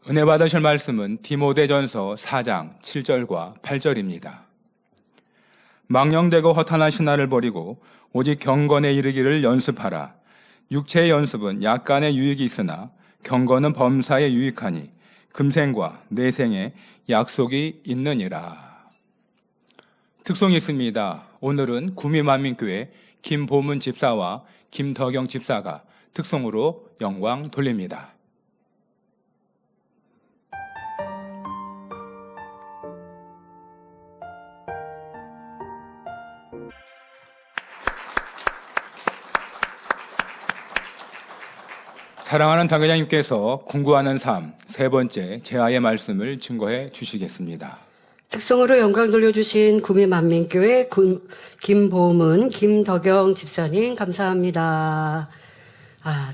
은혜 받으실 말씀은 디모데전서 4장 7절과 8절입니다. 망령되고 허탄한 신화를 버리고 오직 경건에 이르기를 연습하라. 육체의 연습은 약간의 유익이 있으나 경건은 범사에 유익하니 금생과 내생에 약속이 있느니라. 특송이 있습니다. 오늘은 구미만민교회 김보문 집사와 김덕영 집사가 특송으로 영광 돌립니다. 사랑하는 당회장님께서 궁구하는 삶 세 번째 제아의 말씀을 증거해 주시겠습니다. 특송으로 영광 돌려주신 구미만민교회 김보문, 김덕영 집사님 감사합니다.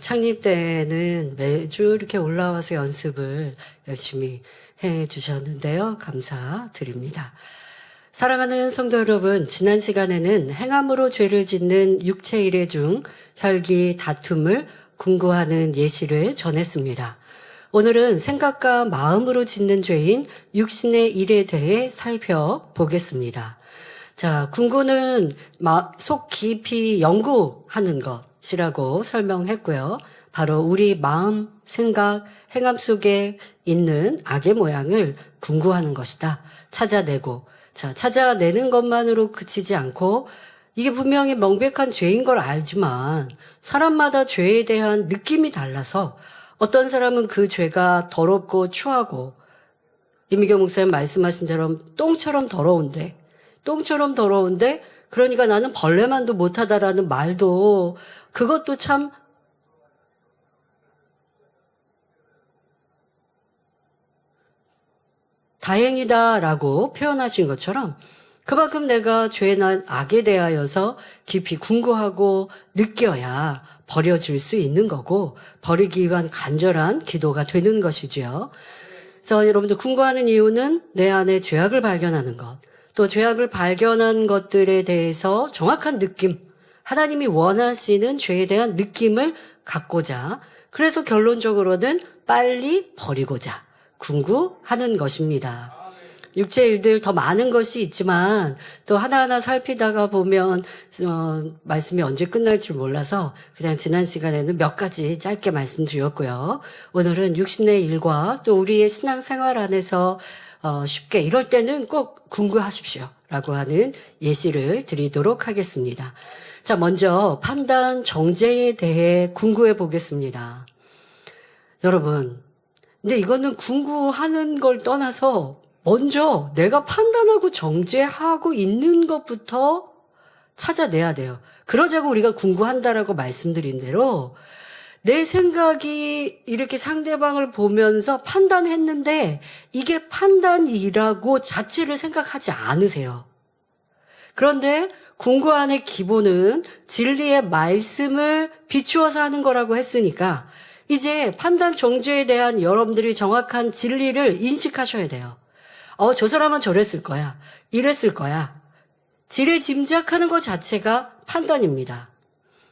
창립 때는 매주 이렇게 올라와서 연습을 열심히 해 주셨는데요. 감사드립니다. 사랑하는 성도 여러분, 지난 시간에는 행함으로 죄를 짓는 육체 일회 중 혈기 다툼을 궁구하는 예시를 전했습니다. 오늘은 생각과 마음으로 짓는 죄인 육신의 일에 대해 살펴보겠습니다. 자, 궁구는 속 깊이 연구하는 것이라고 설명했고요. 바로 우리 마음, 생각, 행함 속에 있는 악의 모양을 궁구하는 것이다. 찾아내고, 찾아내는 것만으로 그치지 않고 이게 분명히 명백한 죄인 걸 알지만 사람마다 죄에 대한 느낌이 달라서 어떤 사람은 그 죄가 더럽고 추하고 이미경 목사님 말씀하신 대로 똥처럼 더러운데 그러니까 나는 벌레만도 못하다라는 말도 그것도 참 다행이다라고 표현하신 것처럼 그만큼 내가 죄나 악에 대하여서 깊이 궁구하고 느껴야 버려질 수 있는 거고 버리기 위한 간절한 기도가 되는 것이지요. 그래서 여러분들 궁구하는 이유는 내 안에 죄악을 발견하는 것, 또 죄악을 발견한 것들에 대해서 정확한 느낌, 하나님이 원하시는 죄에 대한 느낌을 갖고자, 그래서 결론적으로는 빨리 버리고자 궁구하는 것입니다. 육체 일들 더 많은 것이 있지만 또 하나하나 살피다가 보면 말씀이 언제 끝날지 몰라서 그냥 지난 시간에는 몇 가지 짧게 말씀드렸고요. 오늘은 육신의 일과 또 우리의 신앙생활 안에서 쉽게 이럴 때는 꼭 궁구하십시오 라고 하는 예시를 드리도록 하겠습니다. 자, 먼저 판단 정죄에 대해 궁구해 보겠습니다. 여러분, 근데 이거는 궁구하는 걸 떠나서 먼저 내가 판단하고 정죄하고 있는 것부터 찾아내야 돼요. 그러자고 우리가 궁구한다라고 말씀드린 대로 내 생각이 이렇게 상대방을 보면서 판단했는데 이게 판단이라고 자체를 생각하지 않으세요. 그런데 궁구 안의 기본은 진리의 말씀을 비추어서 하는 거라고 했으니까 이제 판단 정죄에 대한 여러분들이 정확한 진리를 인식하셔야 돼요. 저 사람은 저랬을 거야. 이랬을 거야. 지레 짐작하는 것 자체가 판단입니다.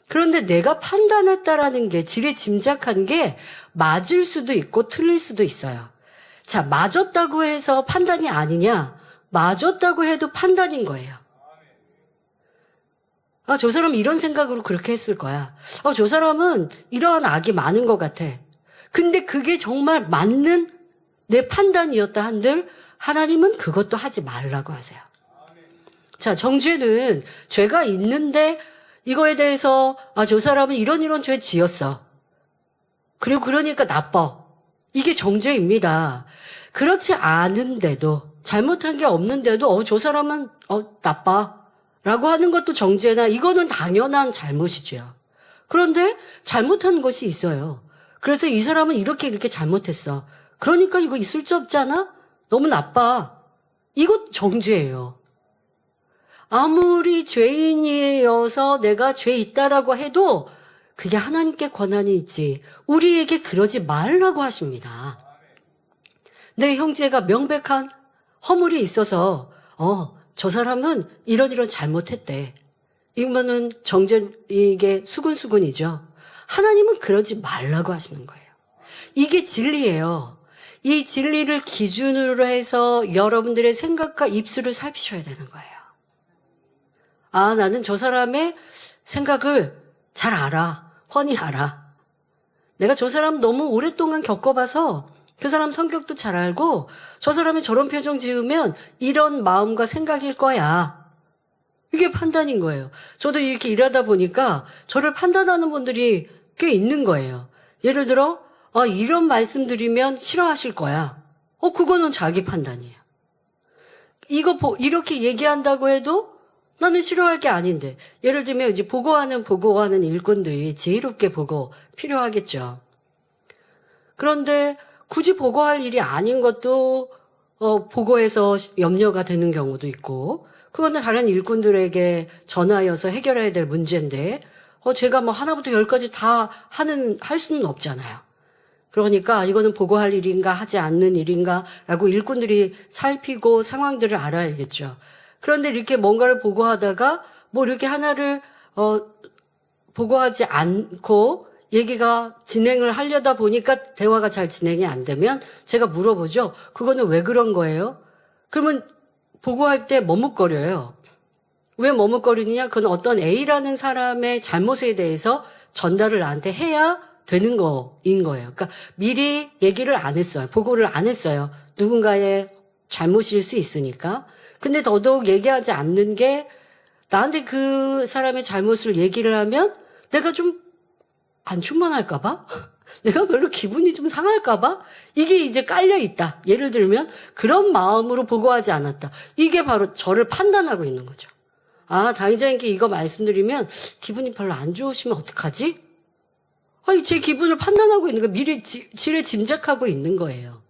그런데 내가 판단했다라는 게 지레 짐작한 게 맞을 수도 있고 틀릴 수도 있어요. 자, 맞았다고 해서 판단이 아니냐? 맞았다고 해도 판단인 거예요. 저 사람은 이런 생각으로 그렇게 했을 거야. 저 사람은 이러한 악이 많은 것 같아. 근데 그게 정말 맞는 내 판단이었다 한들 하나님은 그것도 하지 말라고 하세요. 자, 정죄는 죄가 있는데 이거에 대해서 저 사람은 이런 죄 지었어. 그리고 그러니까 나빠. 이게 정죄입니다. 그렇지 않은데도 잘못한 게 없는데도 저 사람은 나빠. 라고 하는 것도 정죄나 이거는 당연한 잘못이죠. 그런데 잘못한 것이 있어요. 그래서 이 사람은 이렇게 잘못했어. 그러니까 이거 있을 수 없잖아? 너무 나빠. 이거 정죄예요. 아무리 죄인이어서 내가 죄 있다라고 해도 그게 하나님께 권한이 있지. 우리에게 그러지 말라고 하십니다. 내 형제가 명백한 허물이 있어서 저 사람은 이런 잘못했대. 이거는 이게 수근수근이죠. 하나님은 그러지 말라고 하시는 거예요. 이게 진리예요. 이 진리를 기준으로 해서 여러분들의 생각과 입술을 살피셔야 되는 거예요. 아, 나는 저 사람의 생각을 잘 알아. 훤히 알아. 내가 저 사람 너무 오랫동안 겪어봐서 그 사람 성격도 잘 알고 저 사람이 저런 표정 지으면 이런 마음과 생각일 거야. 이게 판단인 거예요. 저도 이렇게 일하다 보니까 저를 판단하는 분들이 꽤 있는 거예요. 예를 들어 이런 말씀 드리면 싫어하실 거야. 그거는 자기 판단이에요. 이렇게 얘기한다고 해도 나는 싫어할 게 아닌데. 예를 들면 이제 보고하는 일꾼들이 지혜롭게 보고 필요하겠죠. 그런데 굳이 보고할 일이 아닌 것도 보고해서 염려가 되는 경우도 있고, 그거는 다른 일꾼들에게 전하여서 해결해야 될 문제인데, 제가 뭐 하나부터 열까지 다 할 수는 없잖아요. 그러니까 이거는 보고할 일인가 하지 않는 일인가 라고 일꾼들이 살피고 상황들을 알아야겠죠. 그런데 이렇게 뭔가를 보고하다가 뭐 이렇게 하나를 보고하지 않고 얘기가 진행을 하려다 보니까 대화가 잘 진행이 안 되면 제가 물어보죠. 그거는 왜 그런 거예요? 그러면 보고할 때 머뭇거려요. 왜 머뭇거리느냐? 그건 어떤 A라는 사람의 잘못에 대해서 전달을 나한테 해야 되는 거인 거예요. 그러니까 미리 얘기를 안 했어요. 보고를 안 했어요. 누군가의 잘못일 수 있으니까. 근데 더더욱 얘기하지 않는 게 나한테 그 사람의 잘못을 얘기를 하면 내가 좀 안 충만할까봐? 내가 별로 기분이 좀 상할까봐? 이게 이제 깔려있다. 예를 들면 그런 마음으로 보고하지 않았다. 이게 바로 저를 판단하고 있는 거죠. 아, 당의자님께 이거 말씀드리면 기분이 별로 안 좋으시면 어떡하지? 제 기분을 판단하고 있는 거 미리 지레 짐작하고 있는 거예요.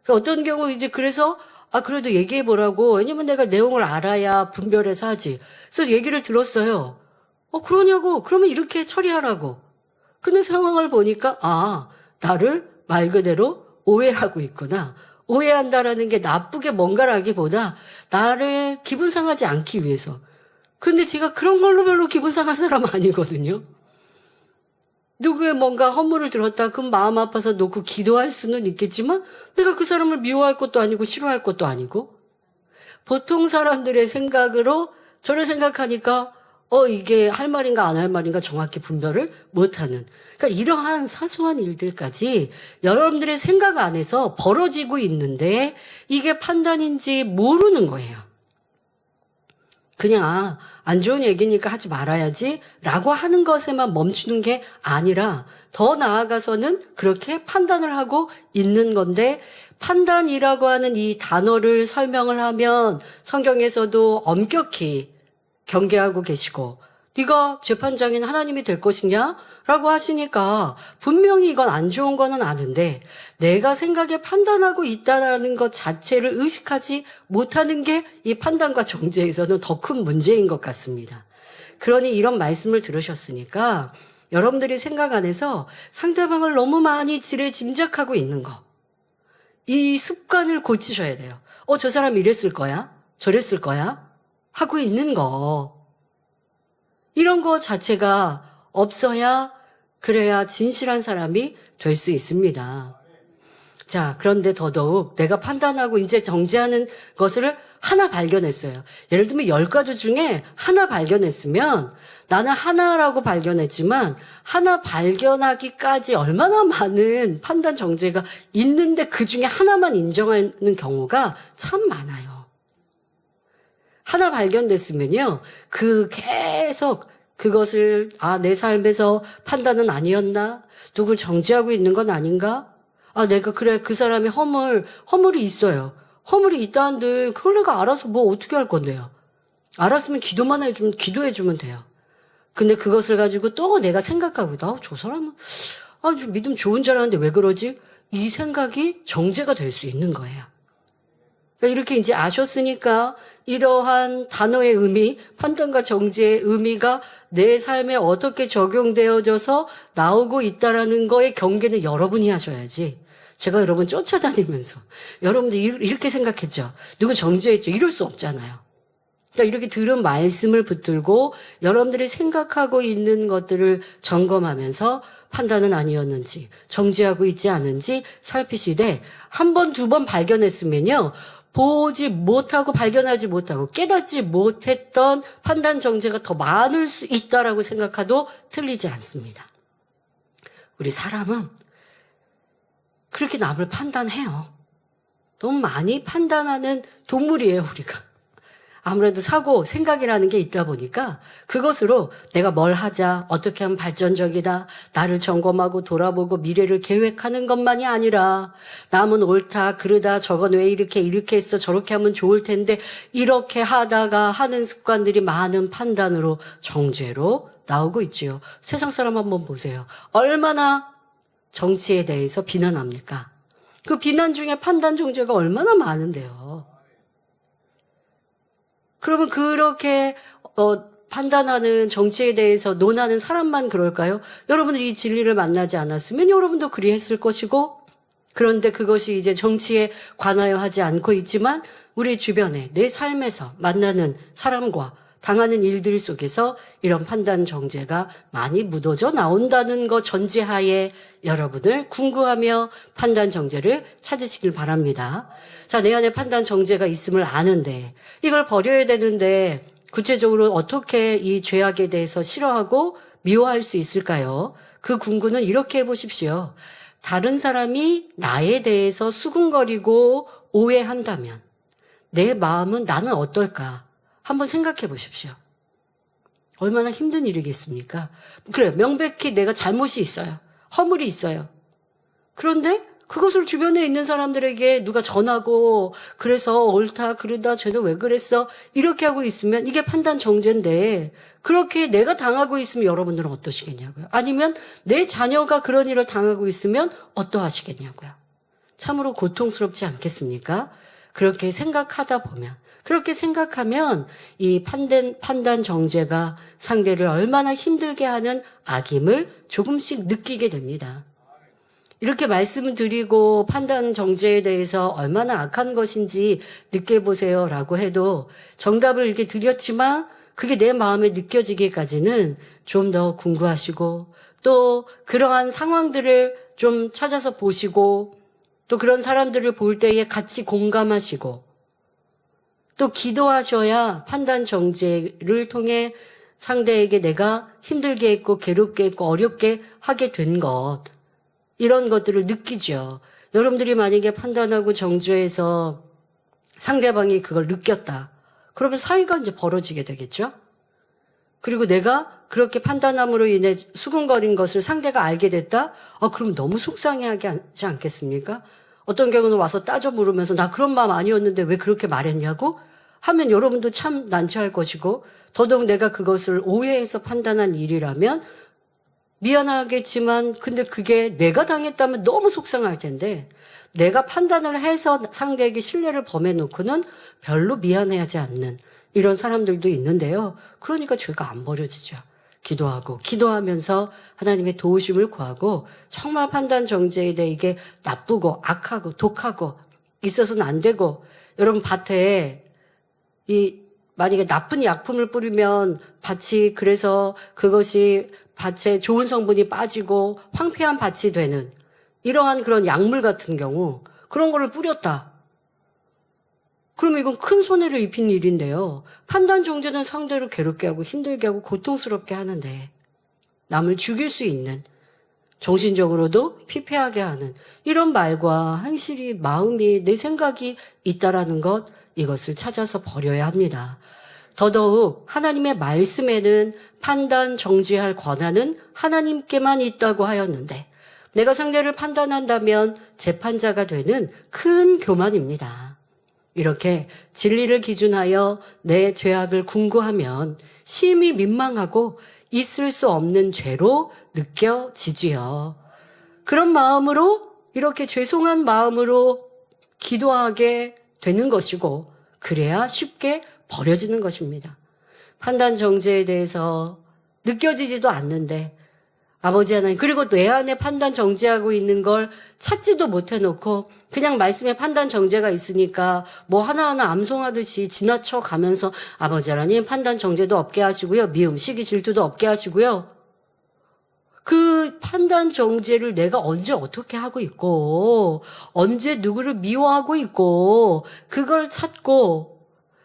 어떤 경우 이제 그래서 그래도 얘기해 보라고. 왜냐면 내가 내용을 알아야 분별해서 하지. 그래서 얘기를 들었어요. 그러냐고. 그러면 이렇게 처리하라고. 근데 상황을 보니까 나를 말 그대로 오해하고 있구나. 오해한다라는 게 나쁘게 뭔가를 하기보다 나를 기분 상하지 않기 위해서. 그런데 제가 그런 걸로 별로 기분 상한 사람 아니거든요. 누구의 뭔가 허물을 들었다 그럼 마음 아파서 놓고 기도할 수는 있겠지만 내가 그 사람을 미워할 것도 아니고 싫어할 것도 아니고 보통 사람들의 생각으로 저를 생각하니까 이게 할 말인가 안 할 말인가 정확히 분별을 못하는. 그러니까 이러한 사소한 일들까지 여러분들의 생각 안에서 벌어지고 있는데 이게 판단인지 모르는 거예요. 그냥 안 좋은 얘기니까 하지 말아야지 라고 하는 것에만 멈추는 게 아니라 더 나아가서는 그렇게 판단을 하고 있는 건데 판단이라고 하는 이 단어를 설명을 하면 성경에서도 엄격히 경계하고 계시고 네가 재판장인 하나님이 될 것이냐? 라고 하시니까 분명히 이건 안 좋은 거는 아는데 내가 생각에 판단하고 있다는 것 자체를 의식하지 못하는 게 이 판단과 정죄에서는 더 큰 문제인 것 같습니다. 그러니 이런 말씀을 들으셨으니까 여러분들이 생각 안에서 상대방을 너무 많이 지레 짐작하고 있는 거. 이 습관을 고치셔야 돼요. 저 사람 이랬을 거야? 저랬을 거야? 하고 있는 거. 이런 거 자체가 없어야 그래야 진실한 사람이 될 수 있습니다. 자, 그런데 더더욱 내가 판단하고 이제 정죄하는 것을 하나 발견했어요. 예를 들면 10가지 중에 하나 발견했으면 나는 하나라고 발견했지만 하나 발견하기까지 얼마나 많은 판단 정죄가 있는데 그 중에 하나만 인정하는 경우가 참 많아요. 하나 발견됐으면요, 계속 그것을, 내 삶에서 판단은 아니었나? 누굴 정죄하고 있는 건 아닌가? 내가 그 사람이 허물이 있어요. 허물이 있다는데, 그걸 내가 알아서 뭐 어떻게 할 건데요? 알았으면 기도해주면 돼요. 근데 그것을 가지고 또 내가 생각하고, 저 사람은, 좀 믿음 좋은 줄 알았는데 왜 그러지? 이 생각이 정죄가 될 수 있는 거예요. 이렇게 이제 아셨으니까 이러한 단어의 의미, 판단과 정죄의 의미가 내 삶에 어떻게 적용되어져서 나오고 있다라는 거에 경계는 여러분이 하셔야지. 제가 여러분 쫓아다니면서 여러분들 이렇게 생각했죠. 누구 정죄했죠. 이럴 수 없잖아요. 그러니까 이렇게 들은 말씀을 붙들고 여러분들이 생각하고 있는 것들을 점검하면서 판단은 아니었는지, 정지하고 있지 않은지 살피시되 한 번, 두 번 발견했으면요. 보지 못하고 발견하지 못하고 깨닫지 못했던 판단 정죄가 더 많을 수 있다라고 생각해도 틀리지 않습니다. 우리 사람은 그렇게 남을 판단해요. 너무 많이 판단하는 동물이에요, 우리가. 아무래도 사고, 생각이라는 게 있다 보니까 그것으로 내가 뭘 하자, 어떻게 하면 발전적이다, 나를 점검하고 돌아보고 미래를 계획하는 것만이 아니라 남은 옳다, 그르다, 저건 왜 이렇게 했어, 저렇게 하면 좋을 텐데 이렇게 하다가 하는 습관들이 많은 판단으로 정죄로 나오고 있지요. 세상 사람 한번 보세요. 얼마나 정치에 대해서 비난합니까? 그 비난 중에 판단 정죄가 얼마나 많은데요. 그러면 그렇게 판단하는 정치에 대해서 논하는 사람만 그럴까요? 여러분들이 이 진리를 만나지 않았으면 여러분도 그리했을 것이고, 그런데 그것이 이제 정치에 관하여 하지 않고 있지만 우리 주변에 내 삶에서 만나는 사람과 당하는 일들 속에서 이런 판단 정죄가 많이 묻어져 나온다는 것 전제하에 여러분을 궁구하며 판단 정죄를 찾으시길 바랍니다. 자, 내 안에 판단 정죄가 있음을 아는데 이걸 버려야 되는데 구체적으로 어떻게 이 죄악에 대해서 싫어하고 미워할 수 있을까요? 그 궁구는 이렇게 해보십시오. 다른 사람이 나에 대해서 수군거리고 오해한다면 내 마음은 나는 어떨까? 한번 생각해 보십시오. 얼마나 힘든 일이겠습니까? 그래요. 명백히 내가 잘못이 있어요. 허물이 있어요. 그런데 그것을 주변에 있는 사람들에게 누가 전하고 그래서 옳다 그르다 쟤는 왜 그랬어 이렇게 하고 있으면 이게 판단 정죄인데, 그렇게 내가 당하고 있으면 여러분들은 어떠시겠냐고요. 아니면 내 자녀가 그런 일을 당하고 있으면 어떠하시겠냐고요. 참으로 고통스럽지 않겠습니까? 그렇게 생각하다 보면, 그렇게 생각하면 이 판단 정죄가 상대를 얼마나 힘들게 하는 악임을 조금씩 느끼게 됩니다. 이렇게 말씀을 드리고 판단 정죄에 대해서 얼마나 악한 것인지 느껴보세요 라고 해도 정답을 이렇게 드렸지만 그게 내 마음에 느껴지기까지는 좀 더 궁구하시고, 또 그러한 상황들을 좀 찾아서 보시고, 또 그런 사람들을 볼 때에 같이 공감하시고, 또 기도하셔야 판단 정죄를 통해 상대에게 내가 힘들게 했고 괴롭게 했고 어렵게 하게 된 것, 이런 것들을 느끼죠. 여러분들이 만약에 판단하고 정죄해서 상대방이 그걸 느꼈다. 그러면 사이가 이제 벌어지게 되겠죠. 그리고 내가 그렇게 판단함으로 인해 수군거린 것을 상대가 알게 됐다? 그럼 너무 속상해하지 않겠습니까? 어떤 경우는 와서 따져 물으면서 나 그런 마음 아니었는데 왜 그렇게 말했냐고 하면 여러분도 참 난처할 것이고, 더더욱 내가 그것을 오해해서 판단한 일이라면 미안하겠지만 근데 그게 내가 당했다면 너무 속상할 텐데, 내가 판단을 해서 상대에게 신뢰를 범해놓고는 별로 미안해하지 않는 이런 사람들도 있는데요. 그러니까 죄가 안 버려지죠. 기도하면서 하나님의 도우심을 구하고, 정말 판단 정죄에 대해 이게 나쁘고 악하고 독하고 있어서는 안 되고, 여러분 밭에 만약에 나쁜 약품을 뿌리면 밭이, 그래서 그것이 밭에 좋은 성분이 빠지고 황폐한 밭이 되는 이러한 그런 약물 같은 경우, 그런 거를 뿌렸다. 그러면 이건 큰 손해를 입힌 일인데요. 판단 정죄는 상대를 괴롭게 하고 힘들게 하고 고통스럽게 하는데, 남을 죽일 수 있는, 정신적으로도 피폐하게 하는 이런 말과 행실이, 마음이, 내 생각이 있다라는 것, 이것을 찾아서 버려야 합니다. 더더욱 하나님의 말씀에는 판단 정죄할 권한은 하나님께만 있다고 하였는데, 내가 상대를 판단한다면 재판자가 되는 큰 교만입니다. 이렇게 진리를 기준하여 내 죄악을 궁구하면 심히 민망하고 있을 수 없는 죄로 느껴지지요. 그런 마음으로, 이렇게 죄송한 마음으로 기도하게 되는 것이고, 그래야 쉽게 버려지는 것입니다. 판단 정죄에 대해서 느껴지지도 않는데 아버지 하나님, 그리고 내 안에 판단 정죄하고 있는 걸 찾지도 못해놓고 그냥 말씀에 판단 정죄가 있으니까 뭐 하나하나 암송하듯이 지나쳐 가면서 아버지 하나님 판단 정죄도 없게 하시고요. 미움, 시기, 질투도 없게 하시고요. 그 판단 정죄를 내가 언제 어떻게 하고 있고 언제 누구를 미워하고 있고 그걸 찾고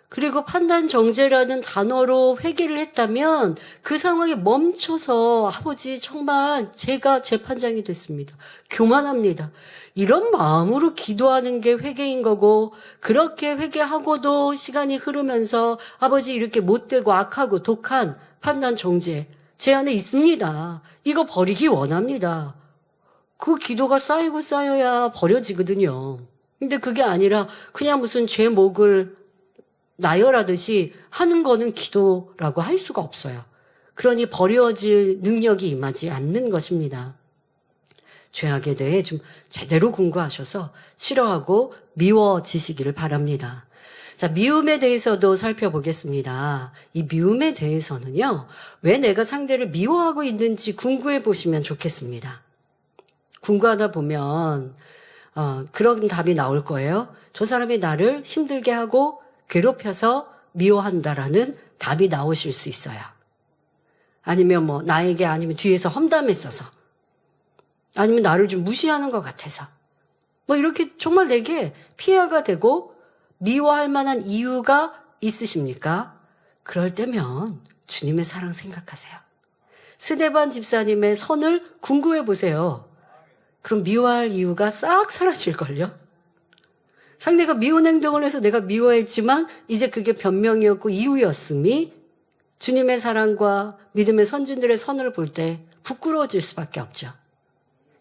그리고 판단 정죄라는 단어로 회개를 했다면 그 상황에 멈춰서 아버지 정말 제가 재판장이 됐습니다. 교만합니다. 이런 마음으로 기도하는 게 회개인 거고 그렇게 회개하고도 시간이 흐르면서 아버지 이렇게 못되고 악하고 독한 판단 정죄 제 안에 있습니다. 이거 버리기 원합니다. 그 기도가 쌓이고 쌓여야 버려지거든요. 근데 그게 아니라 그냥 무슨 제목을 나열하듯이 하는 거는 기도라고 할 수가 없어요. 그러니 버려질 능력이 임하지 않는 것입니다. 죄악에 대해 좀 제대로 공부하셔서 싫어하고 미워지시기를 바랍니다. 자, 미움에 대해서도 살펴보겠습니다. 이 미움에 대해서는요, 왜 내가 상대를 미워하고 있는지 궁구해 보시면 좋겠습니다. 궁구하다 보면 그런 답이 나올 거예요. 저 사람이 나를 힘들게 하고 괴롭혀서 미워한다라는 답이 나오실 수 있어요. 아니면 뭐 나에게 아니면 뒤에서 험담했어서 아니면 나를 좀 무시하는 것 같아서 뭐 이렇게 정말 내게 피해가 되고 미워할 만한 이유가 있으십니까? 그럴 때면 주님의 사랑 생각하세요. 스데반 집사님의 선을 궁구해 보세요. 그럼 미워할 이유가 싹 사라질걸요? 상대가 미운 행동을 해서 내가 미워했지만 이제 그게 변명이었고 이유였음이 주님의 사랑과 믿음의 선진들의 선을 볼 때 부끄러워질 수밖에 없죠.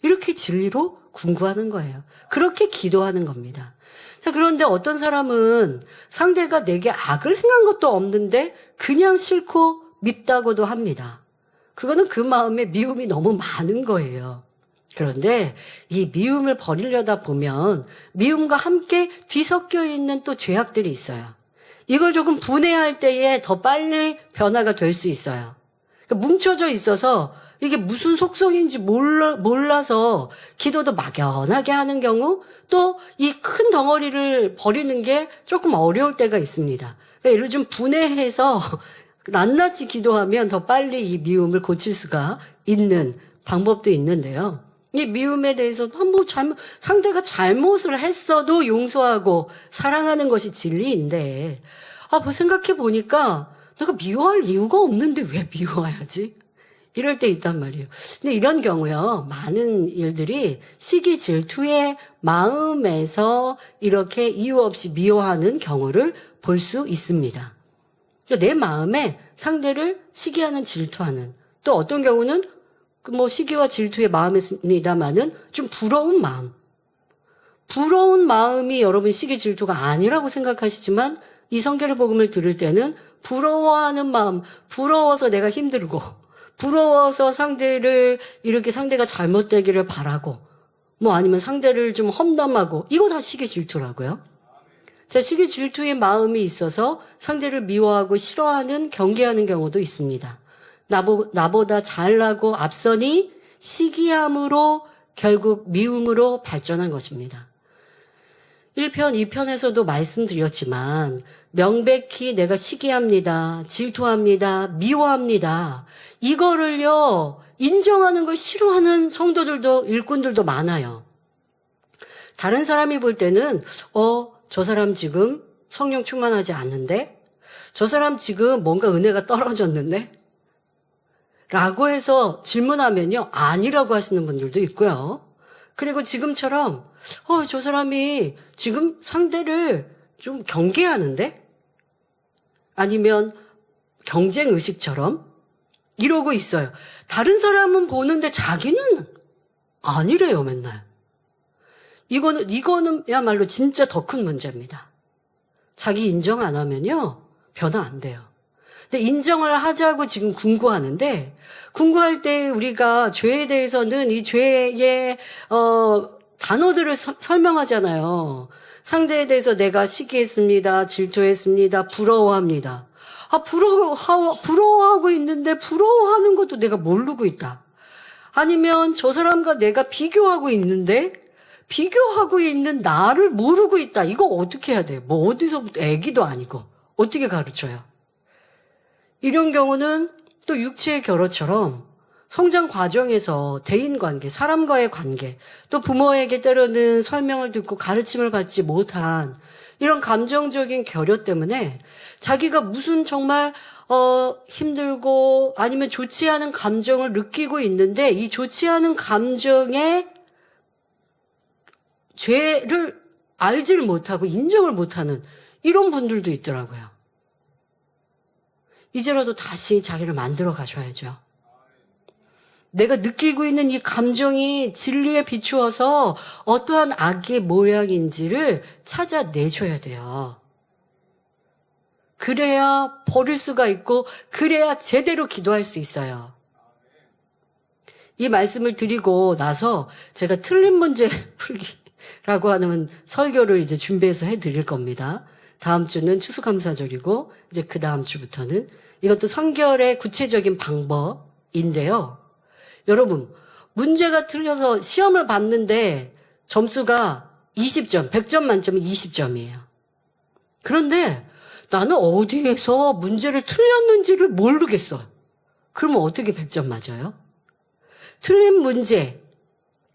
이렇게 진리로 궁구하는 거예요. 그렇게 기도하는 겁니다. 자, 그런데 어떤 사람은 상대가 내게 악을 행한 것도 없는데 그냥 싫고 밉다고도 합니다. 그거는 그 마음에 미움이 너무 많은 거예요. 그런데 이 미움을 버리려다 보면 미움과 함께 뒤섞여 있는 또 죄악들이 있어요. 이걸 조금 분해할 때에 더 빨리 변화가 될 수 있어요. 그러니까 뭉쳐져 있어서 이게 무슨 속성인지 몰라서 기도도 막연하게 하는 경우 또 이 큰 덩어리를 버리는 게 조금 어려울 때가 있습니다. 그러니까 이를 좀 분해해서 낱낱이 기도하면 더 빨리 이 미움을 고칠 수가 있는 방법도 있는데요. 이 미움에 대해서 상대가 잘못을 했어도 용서하고 사랑하는 것이 진리인데, 뭐 생각해 보니까 내가 미워할 이유가 없는데 왜 미워해야지? 이럴 때 있단 말이에요. 근데 이런 경우요, 많은 일들이 시기 질투의 마음에서 이렇게 이유 없이 미워하는 경우를 볼 수 있습니다. 내 마음에 상대를 시기하는 질투하는, 또 어떤 경우는 뭐 시기와 질투의 마음입니다만은 좀 부러운 마음. 부러운 마음이 여러분 시기 질투가 아니라고 생각하시지만 이 성결의 복음을 들을 때는 부러워하는 마음, 부러워서 내가 힘들고 부러워서 상대를 이렇게 상대가 잘못되기를 바라고 뭐 아니면 상대를 좀 험담하고 이거 다 시기 질투라고요. 자, 시기 질투의 마음이 있어서 상대를 미워하고 싫어하는 경계하는 경우도 있습니다. 나보다 잘나고 앞서니 시기함으로 결국 미움으로 발전한 것입니다. 1편, 2편에서도 말씀드렸지만 명백히 내가 시기합니다. 질투합니다. 미워합니다. 이거를요 인정하는 걸 싫어하는 성도들도 일꾼들도 많아요. 다른 사람이 볼 때는 저 사람 지금 성령 충만하지 않는데? 저 사람 지금 뭔가 은혜가 떨어졌는데? 라고 해서 질문하면요 아니라고 하시는 분들도 있고요. 그리고 지금처럼 저 사람이 지금 상대를 좀 경계하는데? 아니면 경쟁 의식처럼 이러고 있어요. 다른 사람은 보는데 자기는 아니래요, 맨날. 이거는야말로 진짜 더 큰 문제입니다. 자기 인정 안 하면요, 변화 안 돼요. 근데 인정을 하자고 지금 궁구하는데, 궁구할 때 우리가 죄에 대해서는 이 죄의, 단어들을 설명하잖아요. 상대에 대해서 내가 시기했습니다. 질투했습니다. 부러워합니다. 부러워하고 있는데 부러워하는 것도 내가 모르고 있다. 아니면 저 사람과 내가 비교하고 있는데 비교하고 있는 나를 모르고 있다. 이거 어떻게 해야 돼? 뭐 어디서부터 애기도 아니고 어떻게 가르쳐요? 이런 경우는 또 육체의 결혼처럼 성장 과정에서 대인관계, 사람과의 관계, 또 부모에게 때로는 설명을 듣고 가르침을 받지 못한 이런 감정적인 결여 때문에 자기가 무슨 정말 힘들고 아니면 좋지 않은 감정을 느끼고 있는데 이 좋지 않은 감정의 죄를 알지를 못하고 인정을 못하는 이런 분들도 있더라고요. 이제라도 다시 자기를 만들어 가셔야죠. 내가 느끼고 있는 이 감정이 진리에 비추어서 어떠한 악의 모양인지를 찾아내셔야 돼요. 그래야 버릴 수가 있고 그래야 제대로 기도할 수 있어요. 이 말씀을 드리고 나서 제가 틀린 문제 풀기라고 하는 설교를 이제 준비해서 해드릴 겁니다. 다음 주는 추수감사절이고 이제 그 다음 주부터는 이것도 성결의 구체적인 방법인데요. 여러분, 문제가 틀려서 시험을 봤는데 점수가 20점, 100점 만점에 20점이에요. 그런데 나는 어디에서 문제를 틀렸는지를 모르겠어. 그러면 어떻게 100점 맞아요? 틀린 문제,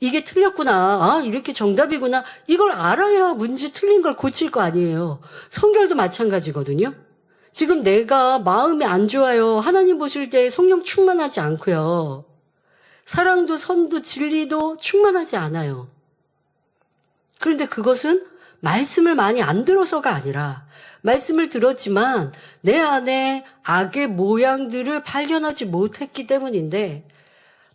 이게 틀렸구나, 아 이렇게 정답이구나, 이걸 알아야 문제 틀린 걸 고칠 거 아니에요. 성결도 마찬가지거든요. 지금 내가 마음이 안 좋아요. 하나님 보실 때 성령 충만하지 않고요. 사랑도 선도 진리도 충만하지 않아요. 그런데 그것은 말씀을 많이 안 들어서가 아니라 말씀을 들었지만 내 안에 악의 모양들을 발견하지 못했기 때문인데,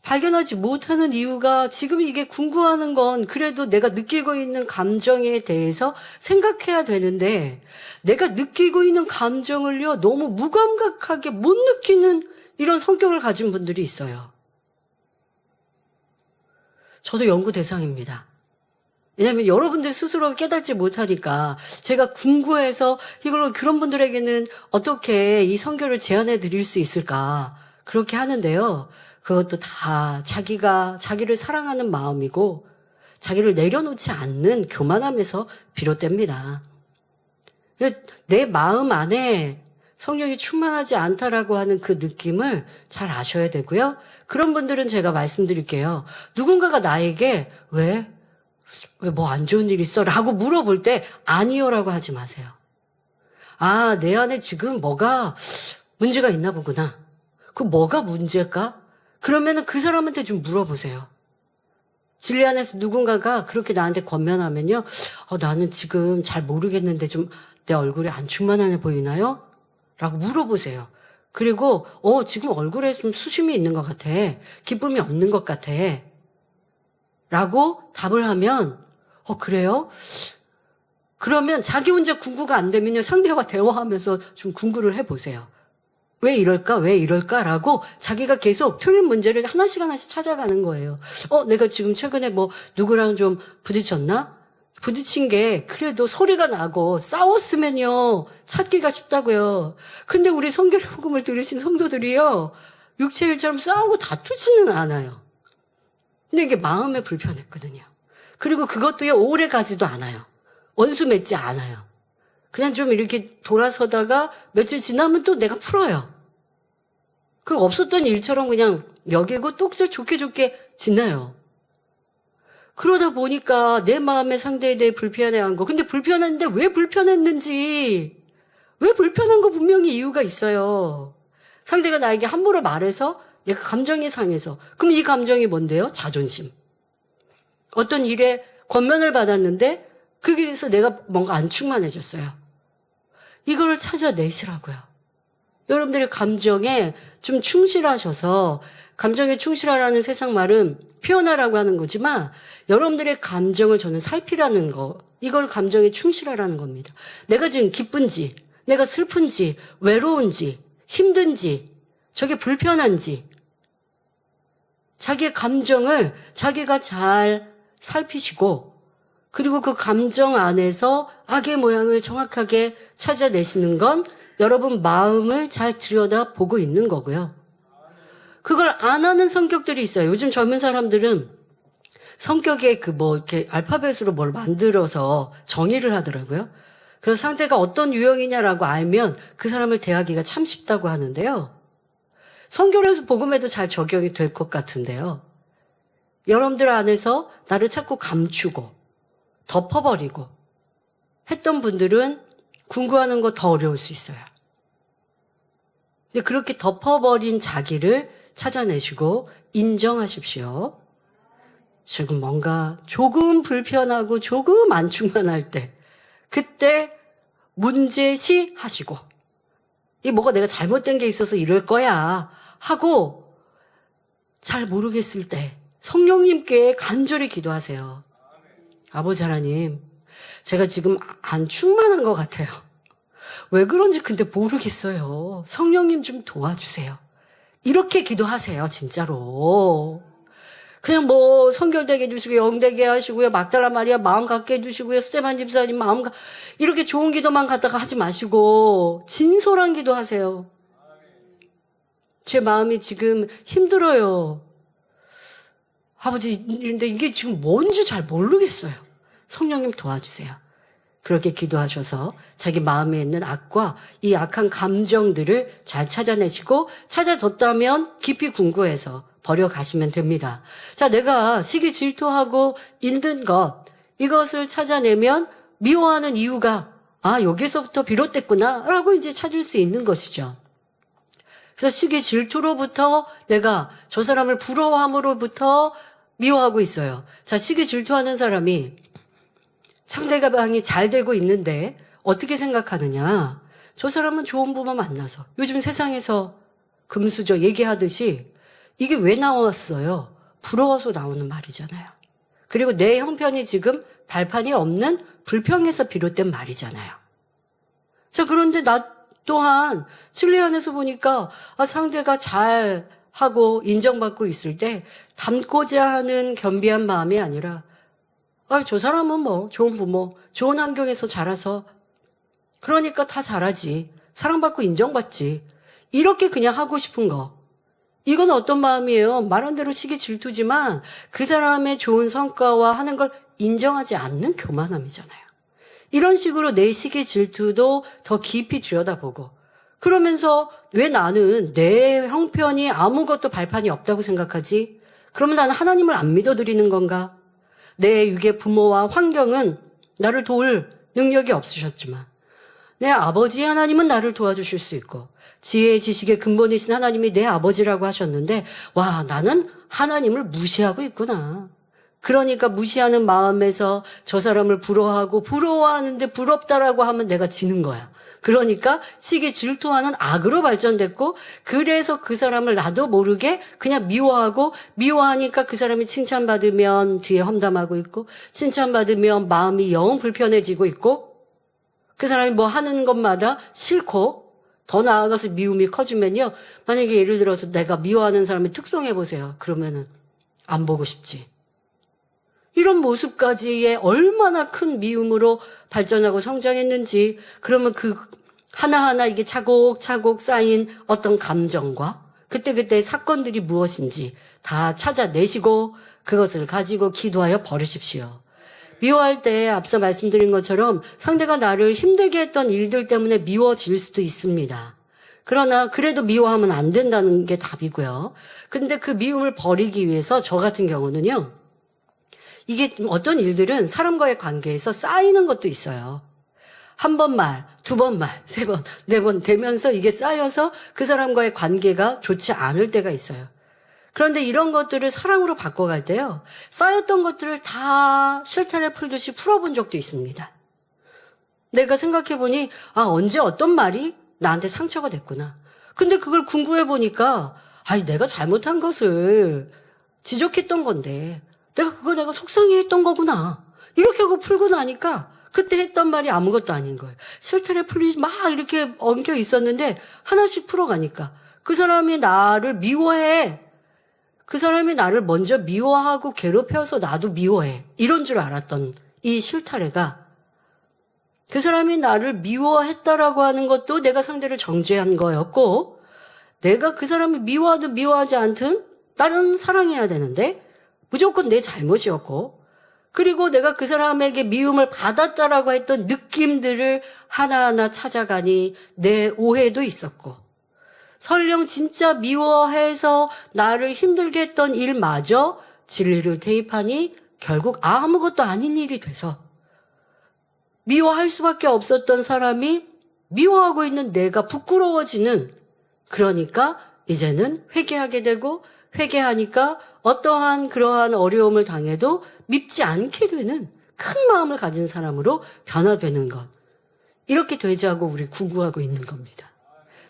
발견하지 못하는 이유가 지금 이게 궁금하는 건 그래도 내가 느끼고 있는 감정에 대해서 생각해야 되는데 내가 느끼고 있는 감정을요 너무 무감각하게 못 느끼는 이런 성격을 가진 분들이 있어요. 저도 연구 대상입니다. 왜냐하면 여러분들 스스로 깨닫지 못하니까 제가 궁금해서 이걸로 그런 분들에게는 어떻게 이 성교를 제안해 드릴 수 있을까 그렇게 하는데요. 그것도 다 자기를 사랑하는 마음이고 자기를 내려놓지 않는 교만함에서 비롯됩니다. 내 마음 안에 성령이 충만하지 않다라고 하는 그 느낌을 잘 아셔야 되고요. 그런 분들은 제가 말씀드릴게요. 누군가가 나에게 왜 뭐 안 좋은 일 있어? 라고 물어볼 때 아니요 라고 하지 마세요. 아, 내 안에 지금 뭐가 문제가 있나 보구나. 그 뭐가 문제일까? 그러면은 그 사람한테 좀 물어보세요. 진리 안에서 누군가가 그렇게 나한테 권면하면요. 나는 지금 잘 모르겠는데 좀 내 얼굴이 안 충만해 보이나요? 라고 물어보세요. 그리고 지금 얼굴에 좀 수심이 있는 것 같아. 기쁨이 없는 것 같아. 라고 답을 하면 그래요? 그러면 자기 혼자 궁구가 안 되면요. 상대와 대화하면서 좀 궁구를 해보세요. 왜 이럴까? 왜 이럴까? 라고 자기가 계속 틀린 문제를 하나씩 찾아가는 거예요. 내가 지금 최근에 뭐 누구랑 좀 부딪혔나? 부딪힌 게 그래도 소리가 나고 싸웠으면요. 찾기가 쉽다고요. 근데 우리 성경 복음을 들으신 성도들이요. 육체일처럼 싸우고 다투지는 않아요. 근데 이게 마음에 불편했거든요. 그리고 그것도요. 오래 가지도 않아요. 원수 맺지 않아요. 그냥 좀 이렇게 돌아서다가 며칠 지나면 또 내가 풀어요. 그 없었던 일처럼 그냥 여기고 똑절 좋게 지나요. 그러다 보니까 내 마음의 상대에 대해 불편해한 거. 근데 불편했는데 왜 불편했는지, 왜 불편한 거 분명히 이유가 있어요. 상대가 나에게 함부로 말해서 내가 감정이 상해서. 그럼 이 감정이 뭔데요? 자존심. 어떤 일에 권면을 받았는데 거기에서 내가 뭔가 안 충만해졌어요. 이거를 찾아내시라고요. 여러분들의 감정에 좀 충실하셔서, 감정에 충실하라는 세상 말은 표현하라고 하는 거지만 여러분들의 감정을 저는 살피라는 거, 이걸 감정에 충실하라는 겁니다. 내가 지금 기쁜지, 내가 슬픈지, 외로운지, 힘든지, 저게 불편한지, 자기의 감정을 자기가 잘 살피시고, 그리고 그 감정 안에서 악의 모양을 정확하게 찾아내시는 건 여러분 마음을 잘 들여다보고 있는 거고요. 그걸 안 하는 성격들이 있어요. 요즘 젊은 사람들은 성격에 이렇게 알파벳으로 뭘 만들어서 정의를 하더라고요. 그래서 상대가 어떤 유형이냐라고 알면 그 사람을 대하기가 참 쉽다고 하는데요. 성경에서 복음에도 잘 적용이 될 것 같은데요. 여러분들 안에서 나를 자꾸 감추고 덮어버리고 했던 분들은 궁구하는 거 더 어려울 수 있어요. 근데 그렇게 덮어버린 자기를 찾아내시고 인정하십시오. 지금 뭔가 조금 불편하고 조금 안 충만할 때 그때 문제시 하시고 이 뭐가 내가 잘못된 게 있어서 이럴 거야 하고 잘 모르겠을 때 성령님께 간절히 기도하세요. 아버지 하나님, 제가 지금 안 충만한 것 같아요. 왜 그런지 근데 모르겠어요. 성령님 좀 도와주세요. 이렇게 기도하세요, 진짜로. 그냥 뭐 성결되게 해주시고요, 영되게 하시고요, 막달라 마리아 마음 갖게 해주시고요, 스테반 집사님 이렇게 좋은 기도만 갖다가 하지 마시고 진솔한 기도하세요. 제 마음이 지금 힘들어요. 아버지, 근데 이게 지금 뭔지 잘 모르겠어요. 성령님 도와주세요. 그렇게 기도하셔서 자기 마음에 있는 악과 이 악한 감정들을 잘 찾아내시고 찾아졌다면 깊이 궁구해서 버려가시면 됩니다. 자, 내가 시기 질투하고 있는 것, 이것을 찾아내면 미워하는 이유가 여기서부터 비롯됐구나 라고 이제 찾을 수 있는 것이죠. 그래서 시기 질투로부터 내가 저 사람을 부러워함으로부터 미워하고 있어요. 자, 시기 질투하는 사람이 상대방이 잘 되고 있는데 어떻게 생각하느냐. 저 사람은 좋은 부모 만나서 요즘 세상에서 금수저 얘기하듯이 이게 왜 나왔어요? 부러워서 나오는 말이잖아요. 그리고 내 형편이 지금 발판이 없는 불평에서 비롯된 말이잖아요. 자, 그런데 나 또한 진리 안에서 보니까 상대가 잘 하고 인정받고 있을 때 닮고자 하는 겸비한 마음이 아니라 저 사람은 뭐 좋은 부모, 좋은 환경에서 자라서 그러니까 다 잘하지. 사랑받고 인정받지. 이렇게 그냥 하고 싶은 거. 이건 어떤 마음이에요? 말한 대로 시기 질투지만 그 사람의 좋은 성과와 하는 걸 인정하지 않는 교만함이잖아요. 이런 식으로 내 시기 질투도 더 깊이 들여다보고 그러면서 왜 나는 내 형편이 아무것도 발판이 없다고 생각하지? 그러면 나는 하나님을 안 믿어드리는 건가? 내 육의 부모와 환경은 나를 도울 능력이 없으셨지만 내 아버지 하나님은 나를 도와주실 수 있고 지혜의 지식의 근본이신 하나님이 내 아버지라고 하셨는데 나는 하나님을 무시하고 있구나. 그러니까 무시하는 마음에서 저 사람을 부러워하고 부러워하는데 부럽다라고 하면 내가 지는 거야. 그러니까 시기 질투하는 악으로 발전됐고 그래서 그 사람을 나도 모르게 그냥 미워하고 미워하니까 그 사람이 칭찬받으면 뒤에 험담하고 있고 칭찬받으면 마음이 영 불편해지고 있고 그 사람이 뭐 하는 것마다 싫고 더 나아가서 미움이 커지면요. 만약에 예를 들어서 내가 미워하는 사람의 특성 해보세요. 그러면은 안 보고 싶지. 이런 모습까지의 얼마나 큰 미움으로 발전하고 성장했는지 그러면 그 하나하나 이게 차곡차곡 쌓인 어떤 감정과 그때그때 사건들이 무엇인지 다 찾아내시고 그것을 가지고 기도하여 버리십시오. 미워할 때 앞서 말씀드린 것처럼 상대가 나를 힘들게 했던 일들 때문에 미워질 수도 있습니다. 그러나 그래도 미워하면 안 된다는 게 답이고요. 근데 그 미움을 버리기 위해서 저 같은 경우는요. 이게 어떤 일들은 사람과의 관계에서 쌓이는 것도 있어요. 한 번 말, 두 번 말, 세 번, 네 번 되면서 이게 쌓여서 그 사람과의 관계가 좋지 않을 때가 있어요. 그런데 이런 것들을 사랑으로 바꿔갈 때요. 쌓였던 것들을 다 실타래 풀듯이 풀어본 적도 있습니다. 내가 생각해보니 언제 어떤 말이 나한테 상처가 됐구나. 근데 그걸 궁구해보니까 내가 잘못한 것을 지적했던 건데 내가 속상해했던 거구나. 이렇게 하고 풀고 나니까 그때 했던 말이 아무것도 아닌 거예요. 실타래 풀리지 막 이렇게 엉켜 있었는데 하나씩 풀어가니까 그 사람이 나를 미워해. 그 사람이 나를 먼저 미워하고 괴롭혀서 나도 미워해. 이런 줄 알았던 이 실타래가 그 사람이 나를 미워했다라고 하는 것도 내가 상대를 정죄한 거였고 내가 그 사람이 미워하든 미워하지 않든 나는 사랑해야 되는데 무조건 내 잘못이었고, 그리고 내가 그 사람에게 미움을 받았다라고 했던 느낌들을 하나하나 찾아가니 내 오해도 있었고, 설령 진짜 미워해서 나를 힘들게 했던 일마저 진리를 대입하니 결국 아무것도 아닌 일이 돼서 미워할 수밖에 없었던 사람이 미워하고 있는 내가 부끄러워지는, 그러니까 이제는 회개하게 되고, 회개하니까 어떠한 그러한 어려움을 당해도 밉지 않게 되는 큰 마음을 가진 사람으로 변화되는 것. 이렇게 되자고 우리 궁구하고 있는 겁니다.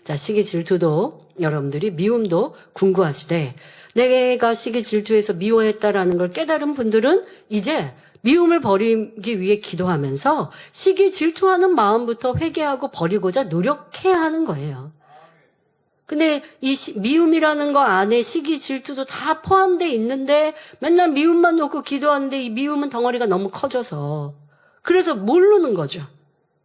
자, 시기 질투도 여러분들이 미움도 궁구하시되, 내가 시기 질투해서 미워했다라는 걸 깨달은 분들은 이제 미움을 버리기 위해 기도하면서 시기 질투하는 마음부터 회개하고 버리고자 노력해야 하는 거예요. 근데 이 미움이라는 거 안에 시기 질투도 다 포함되어 있는데 맨날 미움만 놓고 기도하는데 이 미움은 덩어리가 너무 커져서 그래서 모르는 거죠.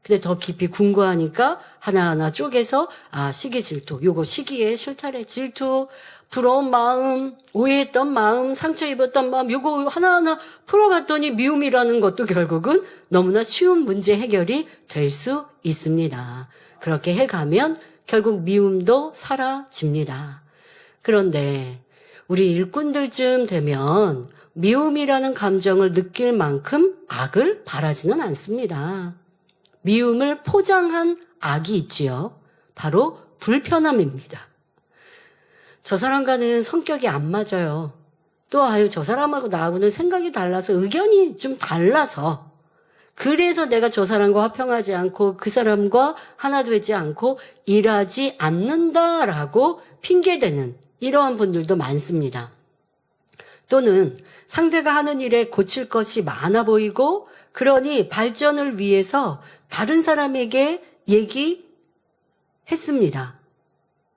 근데 더 깊이 궁구하니까 하나하나 쪼개서 시기 질투, 요거 시기의 실타래 질투, 부러운 마음, 오해했던 마음, 상처 입었던 마음, 요거 하나하나 풀어갔더니 미움이라는 것도 결국은 너무나 쉬운 문제 해결이 될 수 있습니다. 그렇게 해가면 결국 미움도 사라집니다. 그런데 우리 일꾼들쯤 되면 미움이라는 감정을 느낄 만큼 악을 바라지는 않습니다. 미움을 포장한 악이 있지요. 바로 불편함입니다. 저 사람과는 성격이 안 맞아요. 또 저 사람하고 나하고는 생각이 달라서 의견이 좀 달라서 그래서 내가 저 사람과 화평하지 않고 그 사람과 하나 되지 않고 일하지 않는다라고 핑계대는 이러한 분들도 많습니다. 또는 상대가 하는 일에 고칠 것이 많아 보이고 그러니 발전을 위해서 다른 사람에게 얘기했습니다.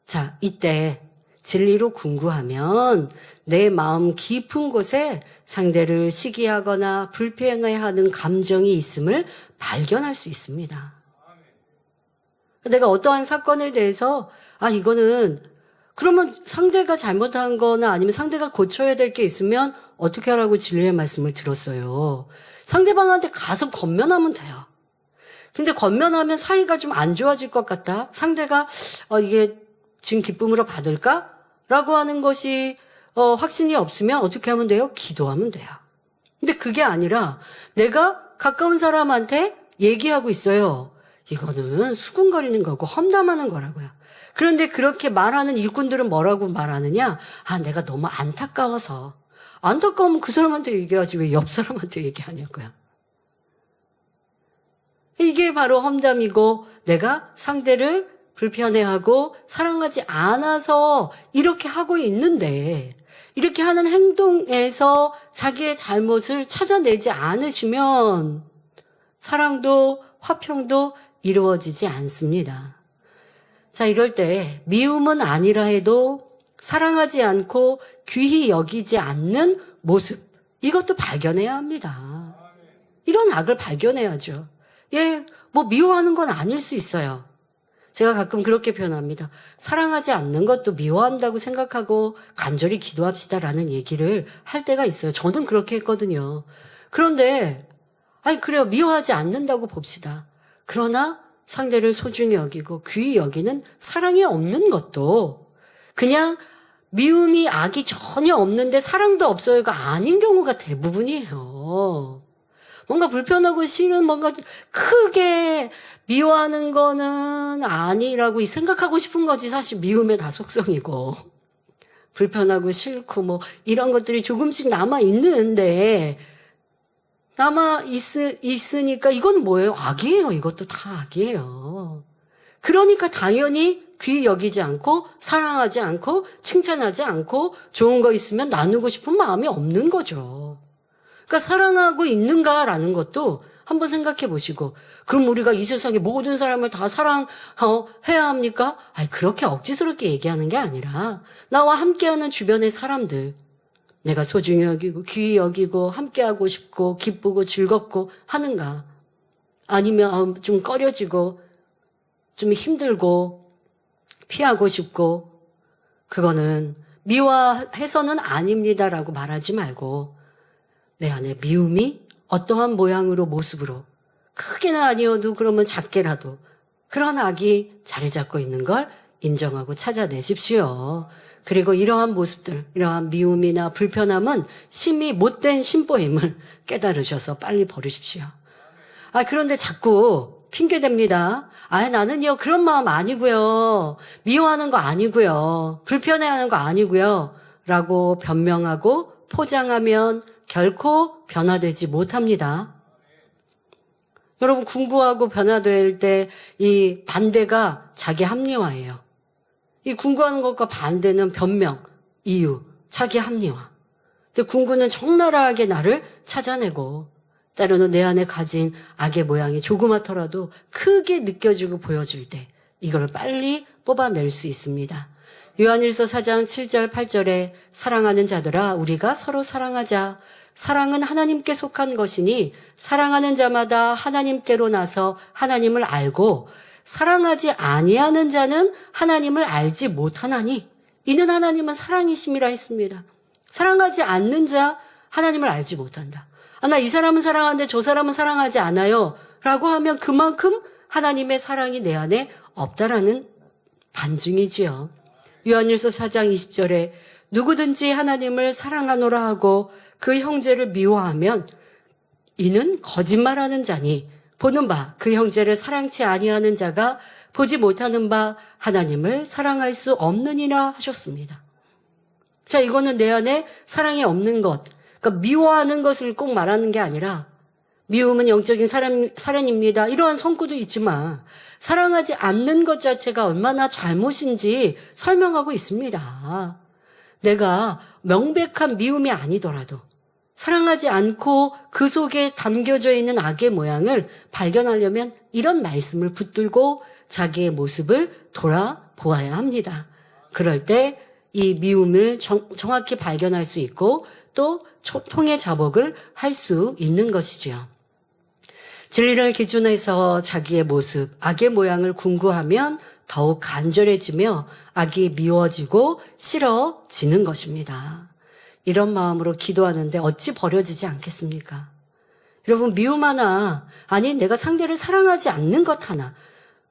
자, 이때 진리로 궁구하면 내 마음 깊은 곳에 상대를 시기하거나 불편해하는 감정이 있음을 발견할 수 있습니다. 내가 어떠한 사건에 대해서 이거는 그러면 상대가 잘못한 거나 아니면 상대가 고쳐야 될 게 있으면 어떻게 하라고 진리의 말씀을 들었어요. 상대방한테 가서 권면하면 돼요. 근데 권면하면 사이가 좀 안 좋아질 것 같다. 상대가 이게 지금 기쁨으로 받을까? 라고 하는 것이 확신이 없으면 어떻게 하면 돼요? 기도하면 돼요. 근데 그게 아니라 내가 가까운 사람한테 얘기하고 있어요. 이거는 수군거리는 거고 험담하는 거라고요. 그런데 그렇게 말하는 일꾼들은 뭐라고 말하느냐? 내가 너무 안타까워서. 안타까우면 그 사람한테 얘기하지 왜 옆 사람한테 얘기하냐고요. 이게 바로 험담이고 내가 상대를 불편해하고 사랑하지 않아서 이렇게 하고 있는데 이렇게 하는 행동에서 자기의 잘못을 찾아내지 않으시면 사랑도 화평도 이루어지지 않습니다. 자, 이럴 때 미움은 아니라 해도 사랑하지 않고 귀히 여기지 않는 모습, 이것도 발견해야 합니다. 이런 악을 발견해야죠. 미워하는 건 아닐 수 있어요. 제가 가끔 그렇게 표현합니다. 사랑하지 않는 것도 미워한다고 생각하고 간절히 기도합시다라는 얘기를 할 때가 있어요. 저는 그렇게 했거든요. 그런데 그래요. 미워하지 않는다고 봅시다. 그러나 상대를 소중히 여기고 귀히 여기는 사랑이 없는 것도 그냥 미움이 악이 전혀 없는데 사랑도 없어요가 아닌 경우가 대부분이에요. 뭔가 불편하고 싫은 뭔가 크게 미워하는 거는 아니라고 생각하고 싶은 거지 사실 미움의 다 속성이고 불편하고 싫고 이런 것들이 조금씩 남아 있는데 남아 있으니까 이건 뭐예요? 악이에요. 이것도 다 악이에요. 그러니까 당연히 귀히 여기지 않고 사랑하지 않고 칭찬하지 않고 좋은 거 있으면 나누고 싶은 마음이 없는 거죠. 그러니까 사랑하고 있는가라는 것도 한번 생각해 보시고 그럼 우리가 이 세상의 모든 사람을 다 사랑해야 합니까? 그렇게 억지스럽게 얘기하는 게 아니라 나와 함께하는 주변의 사람들 내가 소중히 여기고 귀히 여기고 함께하고 싶고 기쁘고 즐겁고 하는가? 아니면 좀 꺼려지고 좀 힘들고 피하고 싶고 그거는 미화해서는 아닙니다라고 말하지 말고 내 안에 미움이 어떠한 모양으로 모습으로 크게는 아니어도 그러면 작게라도 그런 악이 자리 잡고 있는 걸 인정하고 찾아내십시오. 그리고 이러한 모습들, 이러한 미움이나 불편함은 심히 못된 심보임을 깨달으셔서 빨리 버리십시오. 그런데 자꾸 핑계댑니다. 나는요, 그런 마음 아니고요. 미워하는 거 아니고요. 불편해하는 거 아니고요. 라고 변명하고 포장하면 결코 변화되지 못합니다. 여러분, 궁구하고 변화될 때 이 반대가 자기 합리화예요. 이 궁구하는 것과 반대는 변명, 이유, 자기 합리화. 근데 궁구는 적나라하게 나를 찾아내고 때로는 내 안에 가진 악의 모양이 조그맣더라도 크게 느껴지고 보여줄 때 이걸 빨리 뽑아낼 수 있습니다. 요한일서 4장 7절 8절에 사랑하는 자들아 우리가 서로 사랑하자. 사랑은 하나님께 속한 것이니 사랑하는 자마다 하나님께로 나서 하나님을 알고 사랑하지 아니하는 자는 하나님을 알지 못하나니 이는 하나님은 사랑이심이라 했습니다. 사랑하지 않는 자 하나님을 알지 못한다. 나 이 사람은 사랑하는데 저 사람은 사랑하지 않아요. 라고 하면 그만큼 하나님의 사랑이 내 안에 없다라는 반증이지요. 요한일서 4장 20절에 누구든지 하나님을 사랑하노라 하고 그 형제를 미워하면 이는 거짓말하는 자니 보는 바 그 형제를 사랑치 아니하는 자가 보지 못하는 바 하나님을 사랑할 수 없느니라 하셨습니다. 자, 이거는 내 안에 사랑이 없는 것, 그러니까 미워하는 것을 꼭 말하는 게 아니라 미움은 영적인 살인입니다. 이러한 성구도 있지만 사랑하지 않는 것 자체가 얼마나 잘못인지 설명하고 있습니다. 내가 명백한 미움이 아니더라도 사랑하지 않고 그 속에 담겨져 있는 악의 모양을 발견하려면 이런 말씀을 붙들고 자기의 모습을 돌아보아야 합니다. 그럴 때 이 미움을 정확히 발견할 수 있고 또 통해 자복을 할 수 있는 것이지요. 진리를 기준해서 자기의 모습, 악의 모양을 궁구하면 더욱 간절해지며 악이 미워지고 싫어지는 것입니다. 이런 마음으로 기도하는데 어찌 버려지지 않겠습니까? 여러분, 미움 하나, 아니 내가 상대를 사랑하지 않는 것 하나,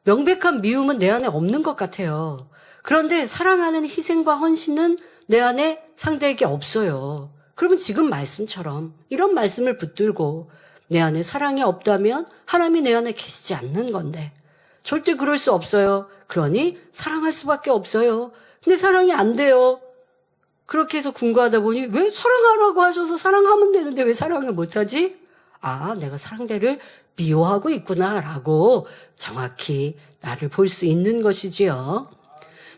명백한 미움은 내 안에 없는 것 같아요. 그런데 사랑하는 희생과 헌신은 내 안에 상대에게 없어요. 그러면 지금 말씀처럼 이런 말씀을 붙들고 내 안에 사랑이 없다면 하나님이 내 안에 계시지 않는 건데 절대 그럴 수 없어요. 그러니 사랑할 수밖에 없어요. 근데 사랑이 안 돼요. 그렇게 해서 궁구하다 보니 왜 사랑하라고 하셔서 사랑하면 되는데 왜 사랑을 못하지? 내가 상대를 미워하고 있구나라고 정확히 나를 볼 수 있는 것이지요.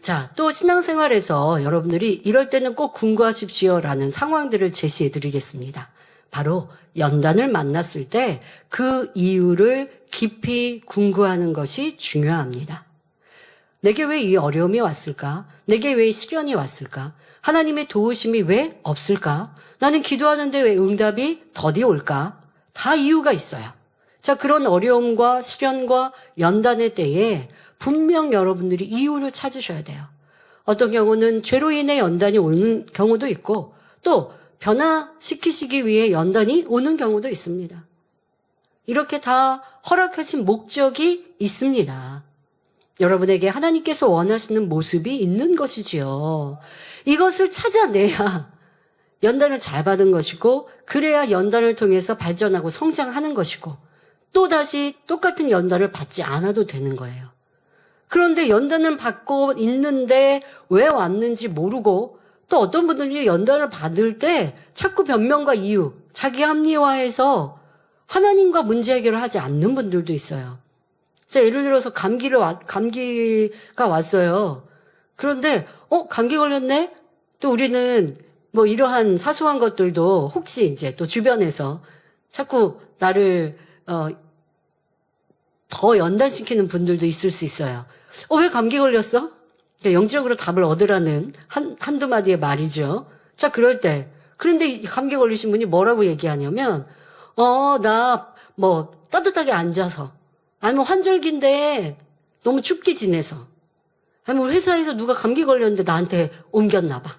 자, 또 신앙생활에서 여러분들이 이럴 때는 꼭 궁구하십시오라는 상황들을 제시해 드리겠습니다. 바로 연단을 만났을 때 그 이유를 깊이 궁구하는 것이 중요합니다. 내게 왜 이 어려움이 왔을까? 내게 왜 시련이 왔을까? 하나님의 도우심이 왜 없을까? 나는 기도하는데 왜 응답이 더디 올까? 다 이유가 있어요. 자, 그런 어려움과 시련과 연단의 때에 분명 여러분들이 이유를 찾으셔야 돼요. 어떤 경우는 죄로 인해 연단이 오는 경우도 있고 또 변화시키시기 위해 연단이 오는 경우도 있습니다. 이렇게 다 허락하신 목적이 있습니다. 여러분에게 하나님께서 원하시는 모습이 있는 것이지요. 이것을 찾아내야 연단을 잘 받은 것이고 그래야 연단을 통해서 발전하고 성장하는 것이고 또다시 똑같은 연단을 받지 않아도 되는 거예요. 그런데 연단을 받고 있는데 왜 왔는지 모르고 또 어떤 분들이 연단을 받을 때 자꾸 변명과 이유, 자기 합리화해서 하나님과 문제 해결을 하지 않는 분들도 있어요. 자, 예를 들어서 감기가 왔어요. 그런데 감기 걸렸네? 또 우리는 뭐 이러한 사소한 것들도 혹시 이제 또 주변에서 자꾸 나를 더 연단시키는 분들도 있을 수 있어요. 왜 감기 걸렸어? 영적으로 답을 얻으라는 한두 마디의 말이죠. 자, 그럴 때. 그런데 감기 걸리신 분이 뭐라고 얘기하냐면, 나 따뜻하게 앉아서. 아니면 환절기인데 너무 춥게 지내서. 아니면 회사에서 누가 감기 걸렸는데 나한테 옮겼나 봐.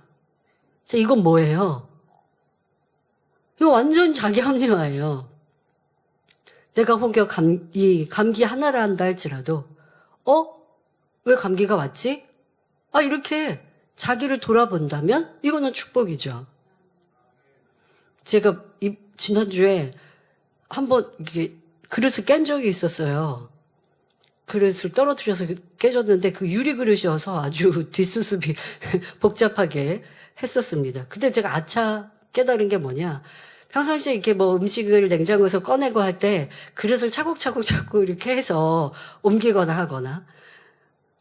자, 이건 뭐예요? 이거 완전 자기 합리화예요. 내가 혹여 이 감기 하나를 한다 할지라도, 왜 감기가 왔지? 이렇게 자기를 돌아본다면 이거는 축복이죠. 제가 지난주에 한번 이게 그릇을 깬 적이 있었어요. 그릇을 떨어뜨려서 깨졌는데 그 유리 그릇이어서 아주 뒷수습이 복잡하게 했었습니다. 근데 제가 아차 깨달은 게 뭐냐. 평상시에 이렇게 뭐 음식을 냉장고에서 꺼내고 할 때 그릇을 차곡차곡 자꾸 이렇게 해서 옮기거나 하거나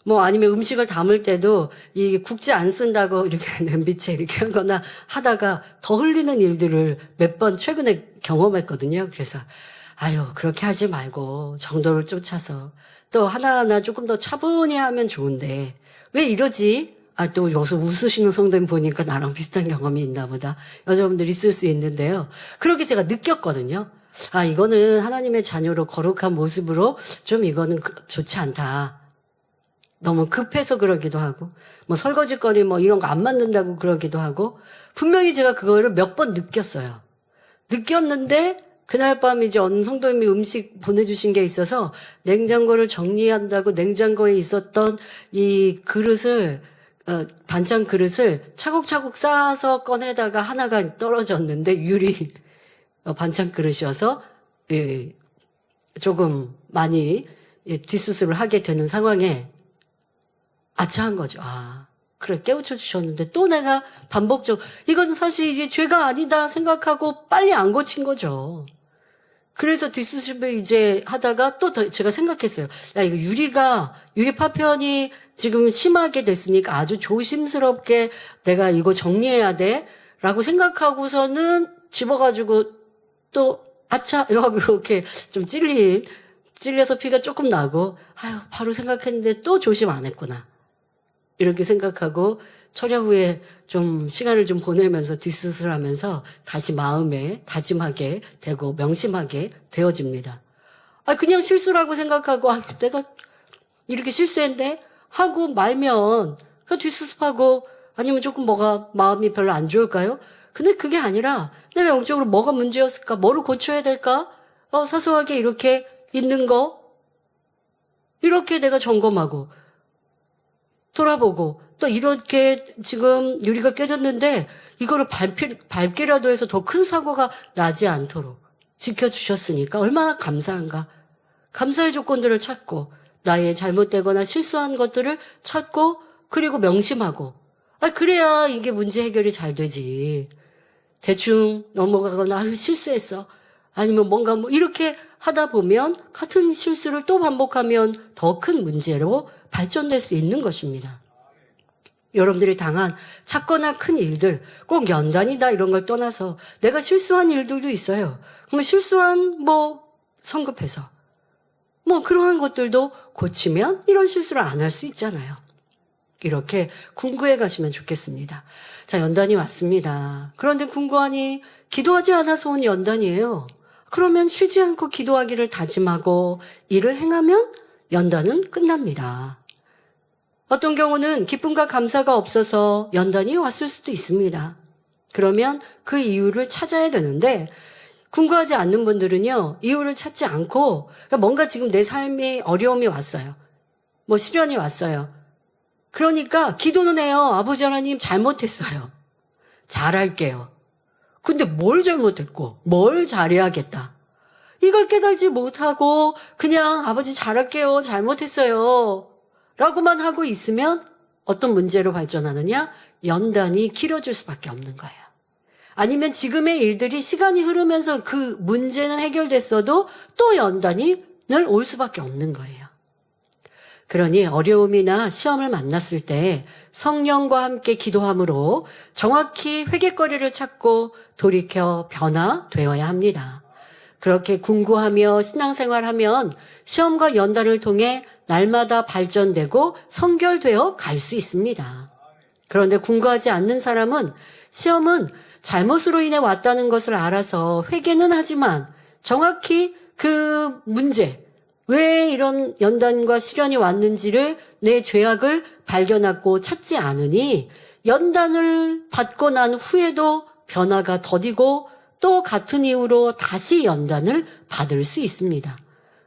뭐 아니면 음식을 담을 때도 이 국지 안 쓴다고 이렇게 냄비채 이렇게 하거나 하다가 더 흘리는 일들을 몇 번 최근에 경험했거든요. 그래서 그렇게 하지 말고 정도를 쫓아서 또 하나하나 조금 더 차분히 하면 좋은데 왜 이러지? 또 여기서 웃으시는 성도님 보니까 나랑 비슷한 경험이 있나 보다. 여자분들 있을 수 있는데요. 그렇게 제가 느꼈거든요. 이거는 하나님의 자녀로 거룩한 모습으로 좀 이거는 좋지 않다. 너무 급해서 그러기도 하고, 뭐 설거지거리 뭐 이런 거 안 만든다고 그러기도 하고, 분명히 제가 그거를 몇 번 느꼈어요. 느꼈는데, 그날 밤 이제 어느 성도님이 음식 보내주신 게 있어서 냉장고를 정리한다고 냉장고에 있었던 이 그릇을, 반찬 그릇을 차곡차곡 쌓아서 꺼내다가 하나가 떨어졌는데 유리 반찬 그릇이어서, 조금 많이 뒷수습을 하게 되는 상황에 아차한 거죠. 그래, 깨우쳐 주셨는데 또 내가 이건 사실 이제 죄가 아니다 생각하고 빨리 안 고친 거죠. 그래서 뒷수습을 이제 하다가 또 제가 생각했어요. 이거 유리 파편이 지금 심하게 됐으니까 아주 조심스럽게 내가 이거 정리해야 돼. 라고 생각하고서는 집어가지고 또 아차! 이렇게 좀 찔려서 피가 조금 나고, 바로 생각했는데 또 조심 안 했구나. 이렇게 생각하고 철야 후에 좀 시간을 좀 보내면서 뒷수술하면서 다시 마음에 다짐하게 되고 명심하게 되어집니다. 그냥 실수라고 생각하고 내가 이렇게 실수했네 하고 말면 그냥 뒷수습하고 아니면 조금 뭐가 마음이 별로 안 좋을까요? 근데 그게 아니라 내가 영적으로 뭐가 문제였을까? 뭐를 고쳐야 될까? 사소하게 이렇게 있는 거 이렇게 내가 점검하고 돌아보고 또 이렇게 지금 유리가 깨졌는데 이거를 밟기라도 해서 더 큰 사고가 나지 않도록 지켜주셨으니까 얼마나 감사한가. 감사의 조건들을 찾고 나의 잘못되거나 실수한 것들을 찾고 그리고 명심하고 그래야 이게 문제 해결이 잘 되지. 대충 넘어가거나 실수했어. 아니면 뭔가 이렇게 하다 보면 같은 실수를 또 반복하면 더 큰 문제로 발전될 수 있는 것입니다. 여러분들이 당한 작거나 큰 일들, 꼭 연단이다 이런 걸 떠나서 내가 실수한 일들도 있어요. 그러면 실수한 성급해서 그러한 것들도 고치면 이런 실수를 안 할 수 있잖아요. 이렇게 궁구해 가시면 좋겠습니다. 자, 연단이 왔습니다. 그런데 궁구하니 기도하지 않아서 온 연단이에요. 그러면 쉬지 않고 기도하기를 다짐하고 이를 행하면 연단은 끝납니다. 어떤 경우는 기쁨과 감사가 없어서 연단이 왔을 수도 있습니다. 그러면 그 이유를 찾아야 되는데 궁구하지 않는 분들은요. 이유를 찾지 않고 뭔가 지금 내 삶에 어려움이 왔어요. 시련이 왔어요. 그러니까 기도는 해요. 아버지 하나님 잘못했어요. 잘할게요. 근데 뭘 잘못했고 뭘 잘해야겠다. 이걸 깨달지 못하고 그냥 아버지 잘할게요. 잘못했어요. 라고만 하고 있으면 어떤 문제로 발전하느냐? 연단이 길어질 수밖에 없는 거예요. 아니면 지금의 일들이 시간이 흐르면서 그 문제는 해결됐어도 또 연단이 늘 올 수밖에 없는 거예요. 그러니 어려움이나 시험을 만났을 때 성령과 함께 기도함으로 정확히 회개거리를 찾고 돌이켜 변화되어야 합니다. 그렇게 궁구하며 신앙생활하면 시험과 연단을 통해 날마다 발전되고 성결되어 갈 수 있습니다. 그런데 궁구하지 않는 사람은 시험은 잘못으로 인해 왔다는 것을 알아서 회개는 하지만 정확히 그 문제, 왜 이런 연단과 시련이 왔는지를 내 죄악을 발견하고 찾지 않으니 연단을 받고 난 후에도 변화가 더디고 또 같은 이유로 다시 연단을 받을 수 있습니다.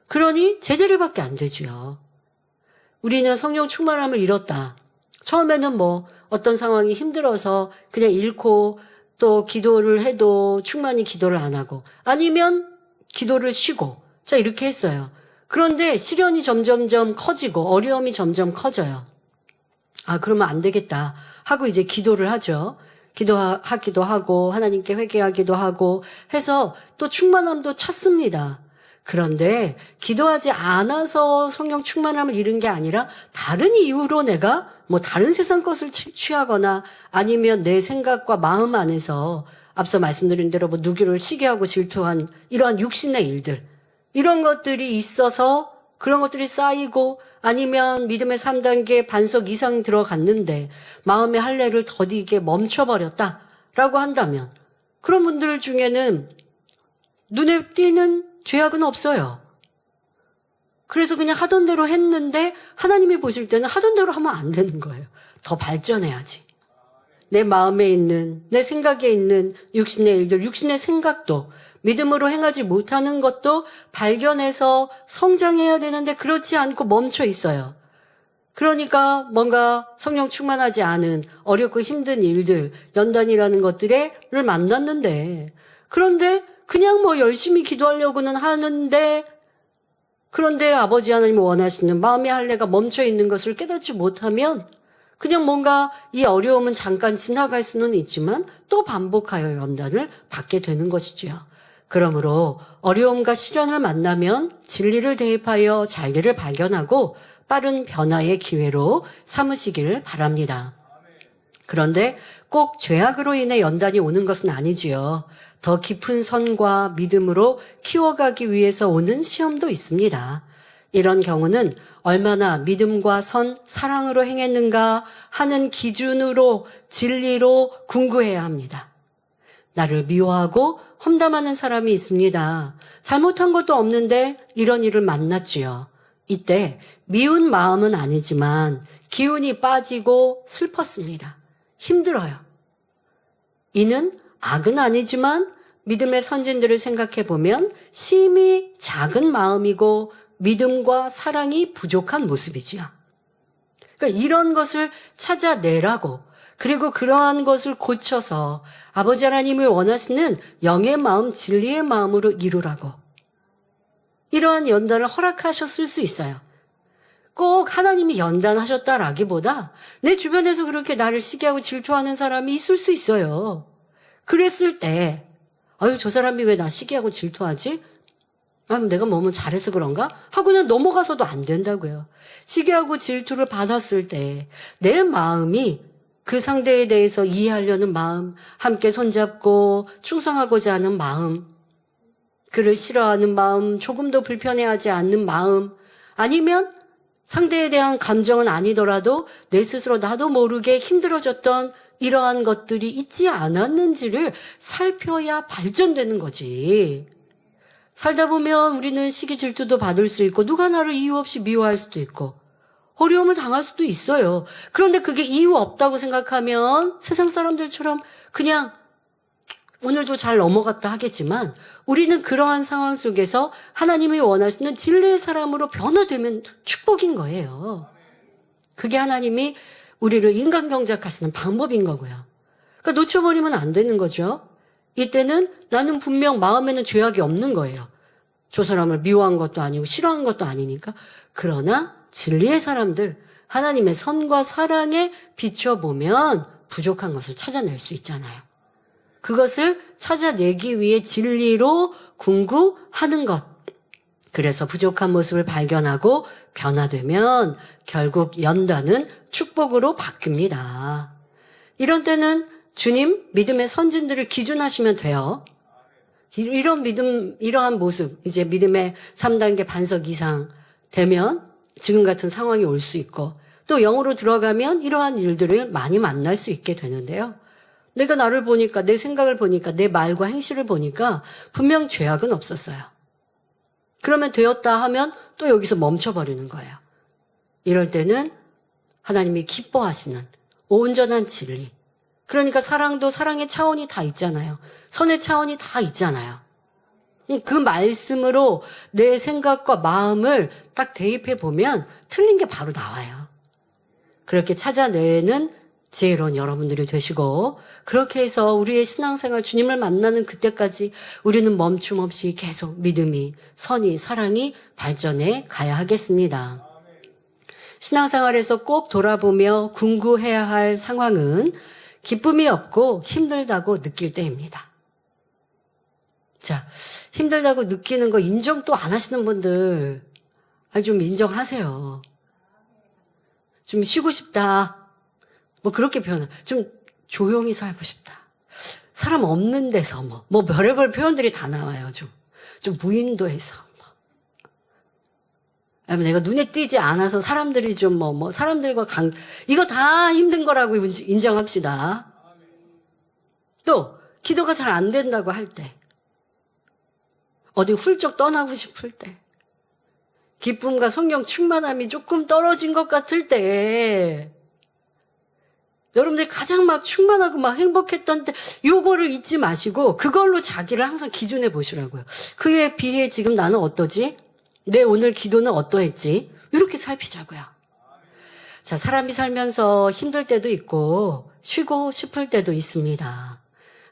그러니 제자리밖에 안 되지요. 우리는 성령 충만함을 잃었다. 처음에는 뭐 어떤 상황이 힘들어서 그냥 잃고 또 기도를 해도 충만히 기도를 안 하고 아니면 기도를 쉬고 자 이렇게 했어요. 그런데 시련이 점점점 커지고 어려움이 점점 커져요. 아 그러면 안 되겠다 하고 이제 기도를 하죠. 기도하기도 하고 하나님께 회개하기도 하고 해서 또 충만함도 찾습니다. 그런데 기도하지 않아서 성령 충만함을 잃은 게 아니라 다른 이유로 내가 뭐 다른 세상 것을 취하거나 아니면 내 생각과 마음 안에서 앞서 말씀드린 대로 뭐 누구를 시기하고 질투한 이러한 육신의 일들 이런 것들이 있어서 그런 것들이 쌓이고 아니면 믿음의 3단계 반석 이상 들어갔는데 마음의 할례를 더디게 멈춰버렸다라고 한다면 그런 분들 중에는 눈에 띄는 죄악은 없어요. 그래서 그냥 하던 대로 했는데 하나님이 보실 때는 하던 대로 하면 안 되는 거예요. 더 발전해야지. 내 마음에 있는 내 생각에 있는 육신의 일들, 육신의 생각도 믿음으로 행하지 못하는 것도 발견해서 성장해야 되는데 그렇지 않고 멈춰 있어요. 그러니까 뭔가 성령 충만하지 않은 어렵고 힘든 일들, 연단이라는 것들을 만났는데 그런데 그냥 뭐 열심히 기도하려고는 하는데 그런데 아버지 하나님이 원하시는 마음의 할례가 멈춰 있는 것을 깨닫지 못하면 그냥 뭔가 이 어려움은 잠깐 지나갈 수는 있지만 또 반복하여 연단을 받게 되는 것이지요. 그러므로 어려움과 시련을 만나면 진리를 대입하여 잘게를 발견하고 빠른 변화의 기회로 삼으시기를 바랍니다. 그런데 꼭 죄악으로 인해 연단이 오는 것은 아니지요. 더 깊은 선과 믿음으로 키워가기 위해서 오는 시험도 있습니다. 이런 경우는 얼마나 믿음과 선, 사랑으로 행했는가 하는 기준으로 진리로 궁구해야 합니다. 나를 미워하고 험담하는 사람이 있습니다. 잘못한 것도 없는데 이런 일을 만났지요. 이때 미운 마음은 아니지만 기운이 빠지고 슬펐습니다. 힘들어요. 이는 악은 아니지만 믿음의 선진들을 생각해 보면 심히 작은 마음이고 믿음과 사랑이 부족한 모습이지요. 그러니까 이런 것을 찾아내라고 그리고 그러한 것을 고쳐서 아버지 하나님이 원하시는 영의 마음, 진리의 마음으로 이루라고 이러한 연단을 허락하셨을 수 있어요. 꼭 하나님이 연단하셨다라기보다 내 주변에서 그렇게 나를 시기하고 질투하는 사람이 있을 수 있어요. 그랬을 때 아유 저 사람이 왜 나 시기하고 질투하지? 아, 내가 뭐뭐 잘해서 그런가? 하고 그냥 넘어가서도 안 된다고요. 시기하고 질투를 받았을 때 내 마음이 그 상대에 대해서 이해하려는 마음, 함께 손잡고 충성하고자 하는 마음, 그를 싫어하는 마음, 조금도 불편해하지 않는 마음, 아니면 상대에 대한 감정은 아니더라도 내 스스로 나도 모르게 힘들어졌던 이러한 것들이 있지 않았는지를 살펴야 발전되는 거지. 살다 보면 우리는 시기 질투도 받을 수 있고 누가 나를 이유 없이 미워할 수도 있고 어려움을 당할 수도 있어요. 그런데 그게 이유 없다고 생각하면 세상 사람들처럼 그냥 오늘도 잘 넘어갔다 하겠지만 우리는 그러한 상황 속에서 하나님이 원하시는 진리의 사람으로 변화되면 축복인 거예요. 그게 하나님이 우리를 인간경작하시는 방법인 거고요. 그러니까 놓쳐버리면 안 되는 거죠. 이때는 나는 분명 마음에는 죄악이 없는 거예요. 저 사람을 미워한 것도 아니고 싫어한 것도 아니니까. 그러나 진리의 사람들, 하나님의 선과 사랑에 비춰보면 부족한 것을 찾아낼 수 있잖아요. 그것을 찾아내기 위해 진리로 궁구하는 것. 그래서 부족한 모습을 발견하고 변화되면 결국 연단은 축복으로 바뀝니다. 이런 때는 주님, 믿음의 선진들을 기준하시면 돼요. 이런 믿음, 이러한 모습, 이제 믿음의 3단계 반석 이상 되면 지금 같은 상황이 올 수 있고 또 영으로 들어가면 이러한 일들을 많이 만날 수 있게 되는데요. 내가 나를 보니까, 내 생각을 보니까, 내 말과 행실을 보니까 분명 죄악은 없었어요. 그러면 되었다 하면 또 여기서 멈춰버리는 거예요. 이럴 때는 하나님이 기뻐하시는 온전한 진리. 그러니까 사랑도 사랑의 차원이 다 있잖아요. 선의 차원이 다 있잖아요. 그 말씀으로 내 생각과 마음을 딱 대입해 보면 틀린 게 바로 나와요. 그렇게 찾아내는 지혜로운 여러분들이 되시고, 그렇게 해서 우리의 신앙생활 주님을 만나는 그때까지 우리는 멈춤 없이 계속 믿음이, 선이, 사랑이 발전해 가야 하겠습니다. 신앙생활에서 꼭 돌아보며 궁구해야 할 상황은 기쁨이 없고 힘들다고 느낄 때입니다. 자, 힘들다고 느끼는 거 인정 또 안 하시는 분들, 좀 인정하세요. 좀 쉬고 싶다. 뭐 그렇게 표현해. 좀 조용히 살고 싶다. 사람 없는 데서 뭐 별의별 표현들이 다 나와요. 좀 무인도에서 내가 눈에 띄지 않아서 사람들이 좀 사람들과 이거 다 힘든 거라고 인정합시다. 또 기도가 잘 안 된다고 할 때, 어디 훌쩍 떠나고 싶을 때, 기쁨과 성령 충만함이 조금 떨어진 것 같을 때, 여러분들이 가장 막 충만하고 막 행복했던 때, 요거를 잊지 마시고 그걸로 자기를 항상 기준해 보시라고요. 그에 비해 지금 나는 어떠지? 내 오늘 기도는 어떠했지? 이렇게 살피자고요. 자, 사람이 살면서 힘들 때도 있고 쉬고 싶을 때도 있습니다.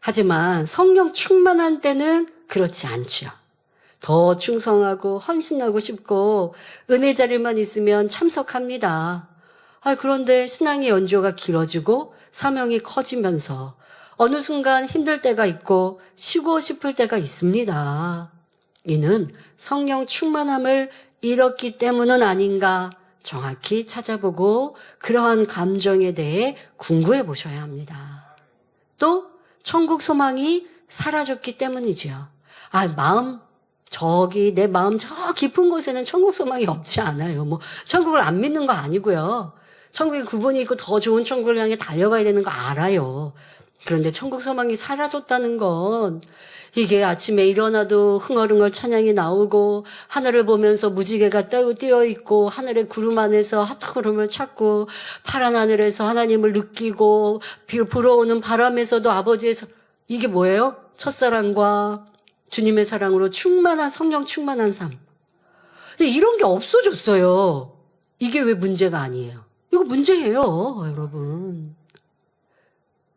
하지만 성령 충만한 때는 그렇지 않죠. 더 충성하고 헌신하고 싶고 은혜 자리만 있으면 참석합니다. 그런데 신앙의 연조가 길어지고 사명이 커지면서 어느 순간 힘들 때가 있고 쉬고 싶을 때가 있습니다. 이는 성령 충만함을 잃었기 때문은 아닌가 정확히 찾아보고 그러한 감정에 대해 궁구해 보셔야 합니다. 또 천국 소망이 사라졌기 때문이지요. 내 마음 저 깊은 곳에는 천국 소망이 없지 않아요. 천국을 안 믿는 거 아니고요. 천국에 구분이 있고 더 좋은 천국을 향해 달려가야 되는 거 알아요. 그런데 천국 소망이 사라졌다는 건 이게 아침에 일어나도 흥얼흥얼 찬양이 나오고 하늘을 보면서 무지개가 띄어있고 하늘의 구름 안에서 하트구름을 찾고 파란 하늘에서 하나님을 느끼고 불어오는 바람에서도 이게 뭐예요? 첫사랑과 주님의 사랑으로 충만한 성령 충만한 삶. 근데 이런 게 없어졌어요. 이게 왜 문제가 아니에요? 이거 문제예요, 여러분.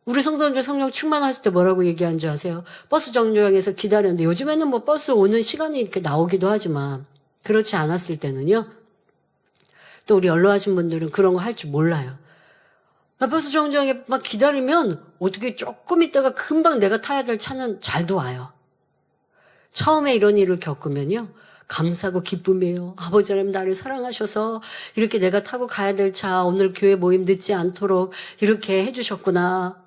우리 성도님들 성령 충만하실 때 뭐라고 얘기한 줄 아세요? 버스 정류장에서 기다렸는데, 요즘에는 버스 오는 시간이 이렇게 나오기도 하지만 그렇지 않았을 때는요. 또 우리 연로하신 분들은 그런 거 할 줄 몰라요. 버스 정류장에 막 기다리면 어떻게 조금 있다가 금방 내가 타야 될 차는 잘도 와요. 처음에 이런 일을 겪으면요. 감사하고 기쁨이에요. 아버지 하나님 나를 사랑하셔서 이렇게 내가 타고 가야 될 차 오늘 교회 모임 늦지 않도록 이렇게 해주셨구나.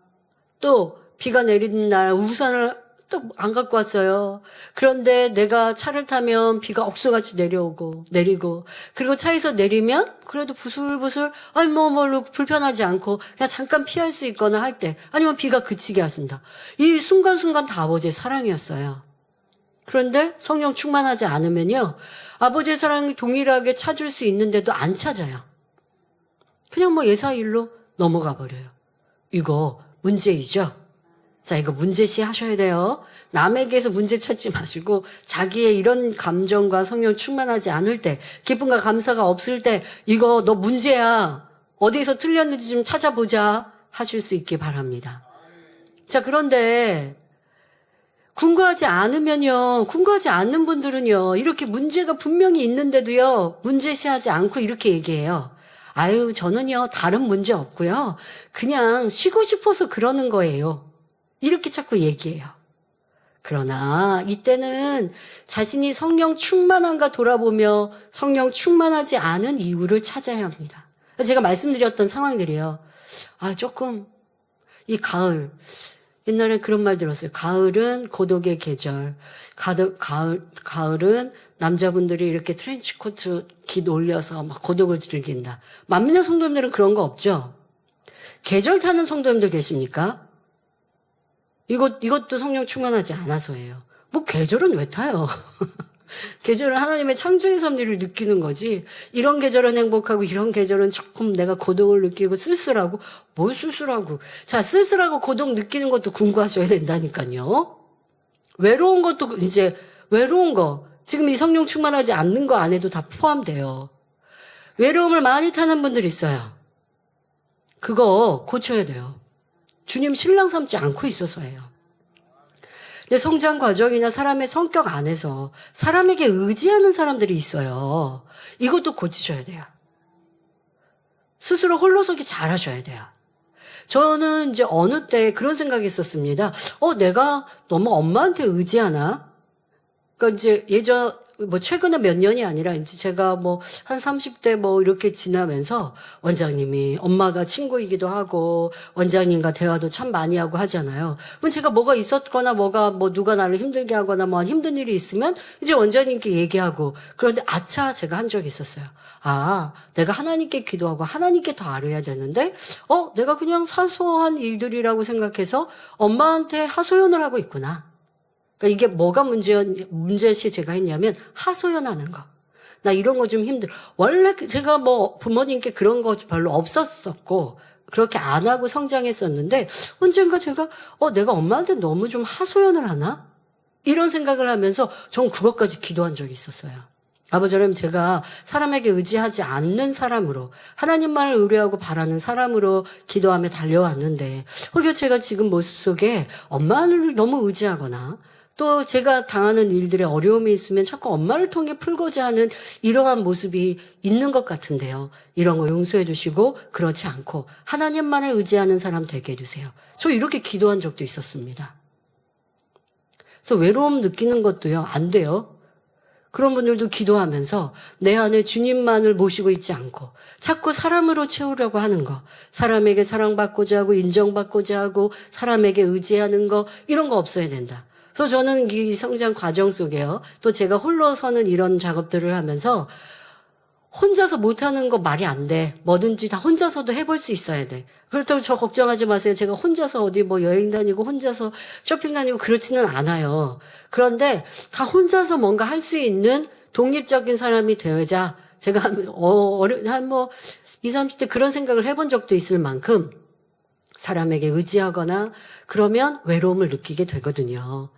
또 비가 내리는 날 우산을 또 안 갖고 왔어요. 그런데 내가 차를 타면 비가 억수같이 내리고 그리고 차에서 내리면 그래도 부슬부슬 불편하지 않고 그냥 잠깐 피할 수 있거나 할 때, 아니면 비가 그치게 하신다. 이 순간순간 다 아버지의 사랑이었어요. 그런데 성령 충만하지 않으면요, 아버지의 사랑을 동일하게 찾을 수 있는데도 안 찾아요. 그냥 예사일로 넘어가 버려요. 이거 문제이죠? 자, 이거 문제시 하셔야 돼요. 남에게서 문제 찾지 마시고 자기의 이런 감정과 성령 충만하지 않을 때, 기쁨과 감사가 없을 때 이거 너 문제야. 어디서 틀렸는지 좀 찾아보자 하실 수 있기 바랍니다. 자, 그런데 궁구하지 않는 분들은요, 이렇게 문제가 분명히 있는데도요, 문제시하지 않고 이렇게 얘기해요. 저는요, 다른 문제 없고요. 그냥 쉬고 싶어서 그러는 거예요. 이렇게 자꾸 얘기해요. 그러나 이때는 자신이 성령 충만한가 돌아보며 성령 충만하지 않은 이유를 찾아야 합니다. 제가 말씀드렸던 상황들이요. 조금 이 가을, 옛날에 그런 말 들었어요. 가을은 고독의 계절. 가을은 남자분들이 이렇게 트렌치코트 깃 올려서 막 고독을 즐긴다. 만민의 성도님들은 그런 거 없죠? 계절 타는 성도님들 계십니까? 이것도 성령 충만하지 않아서예요. 계절은 왜 타요? 계절은 하나님의 창조의 섭리를 느끼는 거지. 이런 계절은 행복하고 이런 계절은 조금 내가 고독을 느끼고 쓸쓸하고. 뭘 쓸쓸하고. 자, 쓸쓸하고 고독 느끼는 것도 궁구하셔야 된다니까요. 외로운 것도 이제 외로운 거. 지금 이 성령 충만하지 않는 거 안에도 다 포함돼요. 외로움을 많이 타는 분들 있어요. 그거 고쳐야 돼요. 주님 신랑 삼지 않고 있어서예요. 내 성장 과정이나 사람의 성격 안에서 사람에게 의지하는 사람들이 있어요. 이것도 고치셔야 돼요. 스스로 홀로서기 잘하셔야 돼요. 저는 이제 어느 때 그런 생각이 있었습니다. 내가 너무 엄마한테 의지하나? 그러니까 이제 최근에 몇 년이 아니라 이제 제가 한 30대 이렇게 지나면서 원장님이 엄마가 친구이기도 하고 원장님과 대화도 참 많이 하고 하잖아요. 그럼 제가 뭐가 있었거나 누가 나를 힘들게 하거나 힘든 일이 있으면 이제 원장님께 얘기하고 그런데 제가 한 적이 있었어요. 내가 하나님께 기도하고 하나님께 더 알아야 되는데 내가 그냥 사소한 일들이라고 생각해서 엄마한테 하소연을 하고 있구나. 그러니까 이게 뭐가 문제시 제가 했냐면 하소연하는 거. 나 이런 거 좀 힘들어. 원래 제가 부모님께 그런 거 별로 없었었고 그렇게 안 하고 성장했었는데 언젠가 제가 내가 엄마한테 너무 좀 하소연을 하나? 이런 생각을 하면서 전 그것까지 기도한 적이 있었어요. 아버지 하나님 제가 사람에게 의지하지 않는 사람으로 하나님만을 의뢰하고 바라는 사람으로 기도하며 달려왔는데 혹여 제가 지금 모습 속에 엄마를 너무 의지하거나 또 제가 당하는 일들에 어려움이 있으면 자꾸 엄마를 통해 풀고자 하는 이러한 모습이 있는 것 같은데요. 이런 거 용서해 주시고 그렇지 않고 하나님만을 의지하는 사람 되게 해주세요. 저 이렇게 기도한 적도 있었습니다. 그래서 외로움 느끼는 것도요. 안 돼요. 그런 분들도 기도하면서 내 안에 주님만을 모시고 있지 않고 자꾸 사람으로 채우려고 하는 거, 사람에게 사랑받고자 하고 인정받고자 하고 사람에게 의지하는 거 이런 거 없어야 된다. 그래서 저는 이 성장 과정 속에요. 또 제가 홀로 서는 이런 작업들을 하면서 혼자서 못하는 거 말이 안 돼. 뭐든지 다 혼자서도 해볼 수 있어야 돼. 그렇다고 저 걱정하지 마세요. 제가 혼자서 어디 여행 다니고 혼자서 쇼핑 다니고 그렇지는 않아요. 그런데 다 혼자서 뭔가 할 수 있는 독립적인 사람이 되자 제가 한 20, 30대 그런 생각을 해본 적도 있을 만큼 사람에게 의지하거나 그러면 외로움을 느끼게 되거든요.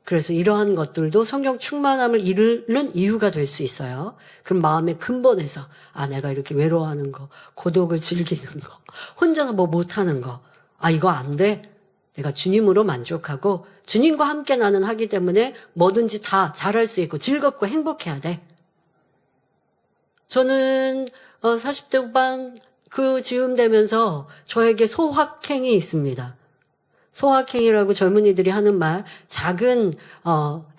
그래서 이러한 것들도 성령 충만함을 이루는 이유가 될 수 있어요. 그럼 마음의 근본에서 내가 이렇게 외로워하는 거, 고독을 즐기는 거, 혼자서 못하는 거, 이거 안 돼. 내가 주님으로 만족하고 주님과 함께 나는 하기 때문에 뭐든지 다 잘할 수 있고 즐겁고 행복해야 돼. 저는 40대 후반 즈음 되면서 저에게 소확행이 있습니다. 소확행이라고 젊은이들이 하는 말, 작은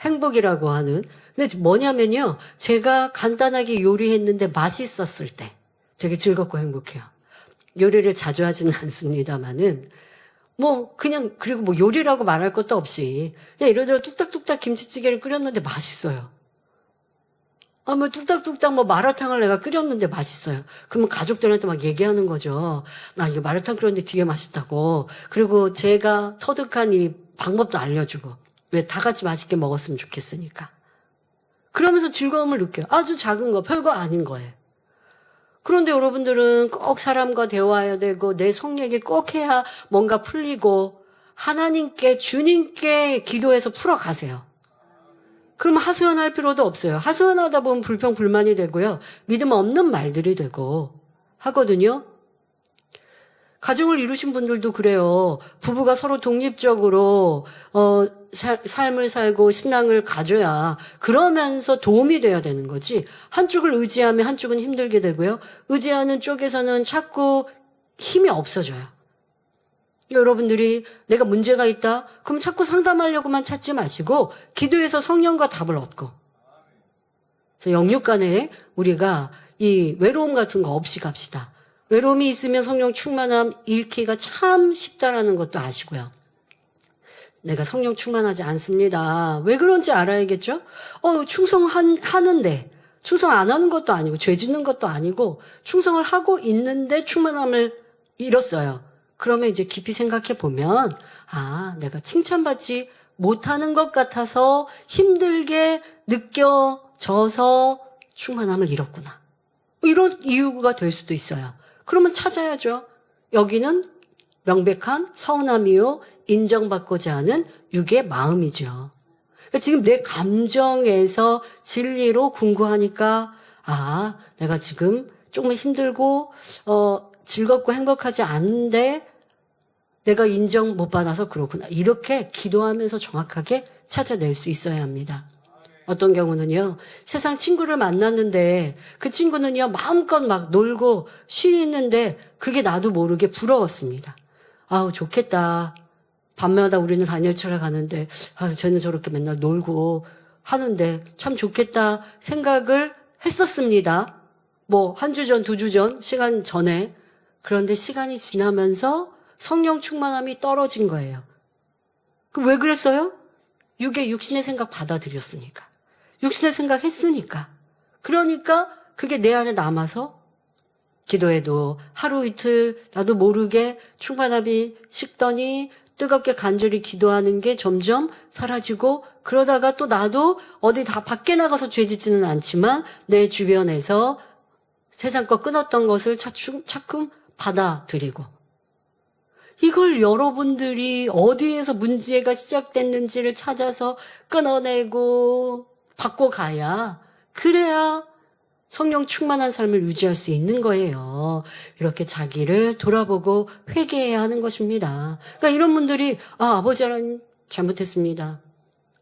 행복이라고 하는. 근데 뭐냐면요, 제가 간단하게 요리했는데 맛있었을 때 되게 즐겁고 행복해요. 요리를 자주 하지는 않습니다만은 그리고 요리라고 말할 것도 없이 그냥 예를 들어 뚝딱뚝딱 김치찌개를 끓였는데 맛있어요. 뚝딱뚝딱 마라탕을 내가 끓였는데 맛있어요. 그러면 가족들한테 막 얘기하는 거죠. 나 이거 마라탕 끓였는데 되게 맛있다고. 그리고 제가 터득한 이 방법도 알려주고. 왜 다 같이 맛있게 먹었으면 좋겠으니까. 그러면서 즐거움을 느껴요. 아주 작은 거, 별거 아닌 거예요. 그런데 여러분들은 꼭 사람과 대화해야 되고 내 성령이 꼭 해야 뭔가 풀리고 하나님께, 주님께 기도해서 풀어가세요. 그럼 하소연할 필요도 없어요. 하소연하다 보면 불평불만이 되고요. 믿음 없는 말들이 되고 하거든요. 가정을 이루신 분들도 그래요. 부부가 서로 독립적으로 삶을 살고 신앙을 가져야 그러면서 도움이 돼야 되는 거지. 한쪽을 의지하면 한쪽은 힘들게 되고요. 의지하는 쪽에서는 자꾸 힘이 없어져요. 여러분들이 내가 문제가 있다? 그럼 자꾸 상담하려고만 찾지 마시고 기도해서 성령과 답을 얻고. 그래서 영육간에 우리가 이 외로움 같은 거 없이 갑시다. 외로움이 있으면 성령 충만함 잃기가 참 쉽다라는 것도 아시고요. 내가 성령 충만하지 않습니다. 왜 그런지 알아야겠죠? 충성하는데 충성 안 하는 것도 아니고 죄 짓는 것도 아니고 충성을 하고 있는데 충만함을 잃었어요. 그러면 이제 깊이 생각해 보면 내가 칭찬받지 못하는 것 같아서 힘들게 느껴져서 충만함을 잃었구나. 이런 이유가 될 수도 있어요. 그러면 찾아야죠. 여기는 명백한 서운함이요, 인정받고자 하는 육의 마음이죠. 그러니까 지금 내 감정에서 진리로 궁구하니까, 아, 내가 지금 조금 힘들고, 즐겁고 행복하지 않은데, 내가 인정 못 받아서 그렇구나. 이렇게 기도하면서 정확하게 찾아낼 수 있어야 합니다. 어떤 경우는요, 세상 친구를 만났는데 그 친구는요, 마음껏 막 놀고 쉬는데 그게 나도 모르게 부러웠습니다. 아우, 좋겠다. 밤마다 우리는 단열철에 가는데, 아유, 쟤는 저렇게 맨날 놀고 하는데 참 좋겠다 생각을 했었습니다. 뭐, 한 주 전, 2주 전, 시간 전에. 그런데 시간이 지나면서 성령 충만함이 떨어진 거예요. 그럼 왜 그랬어요? 육신의 생각 받아들였으니까. 육신의 생각 했으니까. 그러니까 그게 내 안에 남아서 기도해도 하루 이틀 나도 모르게 충만함이 식더니 뜨겁게 간절히 기도하는 게 점점 사라지고, 그러다가 또 나도 어디 다 밖에 나가서 죄짓지는 않지만 내 주변에서 세상 거 끊었던 것을 차츰 받아들이고, 이걸 여러분들이 어디에서 문제가 시작됐는지를 찾아서 끊어내고 바꿔가야, 그래야 성령 충만한 삶을 유지할 수 있는 거예요. 이렇게 자기를 돌아보고 회개해야 하는 것입니다. 그러니까 이런 분들이, 아, 아버지 하나님 잘못했습니다.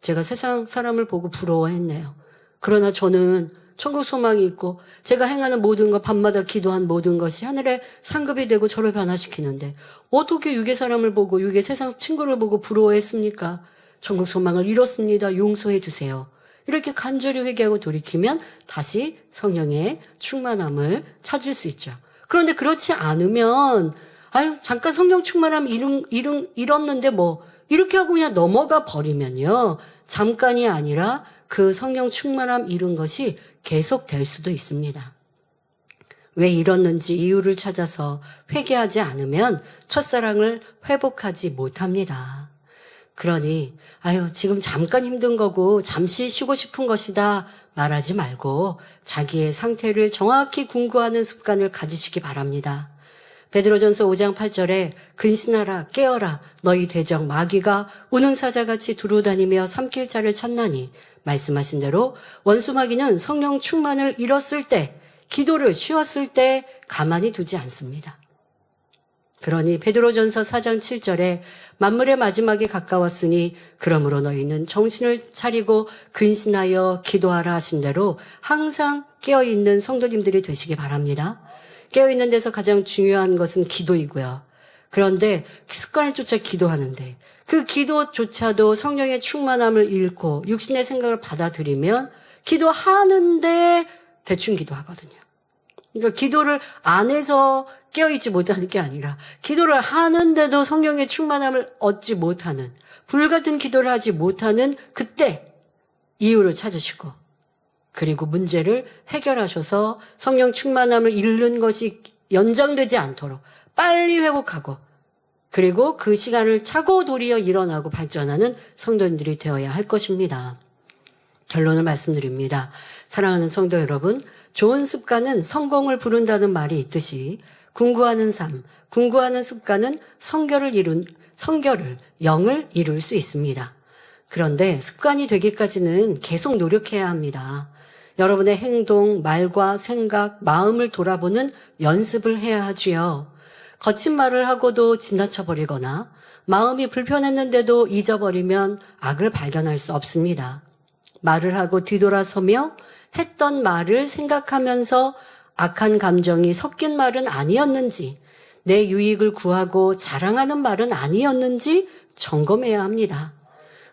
제가 세상 사람을 보고 부러워했네요. 그러나 저는 천국 소망이 있고 제가 행하는 모든 것, 밤마다 기도한 모든 것이 하늘의 상급이 되고 저를 변화시키는데 어떻게 육의 사람을 보고 육의 세상 친구를 보고 부러워했습니까? 천국 소망을 잃었습니다. 용서해 주세요. 이렇게 간절히 회개하고 돌이키면 다시 성령의 충만함을 찾을 수 있죠. 그런데 그렇지 않으면, 아유, 잠깐 성령 충만함 잃었는데 뭐, 이렇게 하고 그냥 넘어가 버리면요, 잠깐이 아니라 그 성령 충만함 잃은 것이 계속될 수도 있습니다. 왜 잃었는지 이유를 찾아서 회개하지 않으면 첫사랑을 회복하지 못합니다. 그러니 아유, 지금 잠깐 힘든 거고 잠시 쉬고 싶은 것이다 말하지 말고 자기의 상태를 정확히 궁구하는 습관을 가지시기 바랍니다. 베드로전서 5장 8절에 근신하라 깨어라 너희 대적 마귀가 우는 사자같이 두루다니며 삼킬 자를 찾나니 말씀하신 대로 원수 마귀는 성령 충만을 잃었을 때, 기도를 쉬었을 때 가만히 두지 않습니다. 그러니 베드로전서 4장 7절에 만물의 마지막이 가까웠으니 그러므로 너희는 정신을 차리고 근신하여 기도하라 하신 대로 항상 깨어있는 성도님들이 되시기 바랍니다. 깨어있는 데서 가장 중요한 것은 기도이고요. 그런데 습관을 쫓아 기도하는데 그 기도조차도 성령의 충만함을 잃고 육신의 생각을 받아들이면 기도하는데 대충 기도하거든요. 그러니까 기도를 안 해서 깨어있지 못하는 게 아니라 기도를 하는데도 성령의 충만함을 얻지 못하는, 불같은 기도를 하지 못하는 그때 이유를 찾으시고, 그리고 문제를 해결하셔서 성령 충만함을 잃는 것이 연장되지 않도록 빨리 회복하고, 그리고 그 시간을 차고 도리어 일어나고 발전하는 성도님들이 되어야 할 것입니다. 결론을 말씀드립니다. 사랑하는 성도 여러분, 좋은 습관은 성공을 부른다는 말이 있듯이 궁구하는 삶, 궁구하는 습관은 성결을, 영을 이룰 수 있습니다. 그런데 습관이 되기까지는 계속 노력해야 합니다. 여러분의 행동, 말과 생각, 마음을 돌아보는 연습을 해야 하지요. 거친 말을 하고도 지나쳐버리거나 마음이 불편했는데도 잊어버리면 악을 발견할 수 없습니다. 말을 하고 뒤돌아서며 했던 말을 생각하면서 악한 감정이 섞인 말은 아니었는지, 내 유익을 구하고 자랑하는 말은 아니었는지 점검해야 합니다.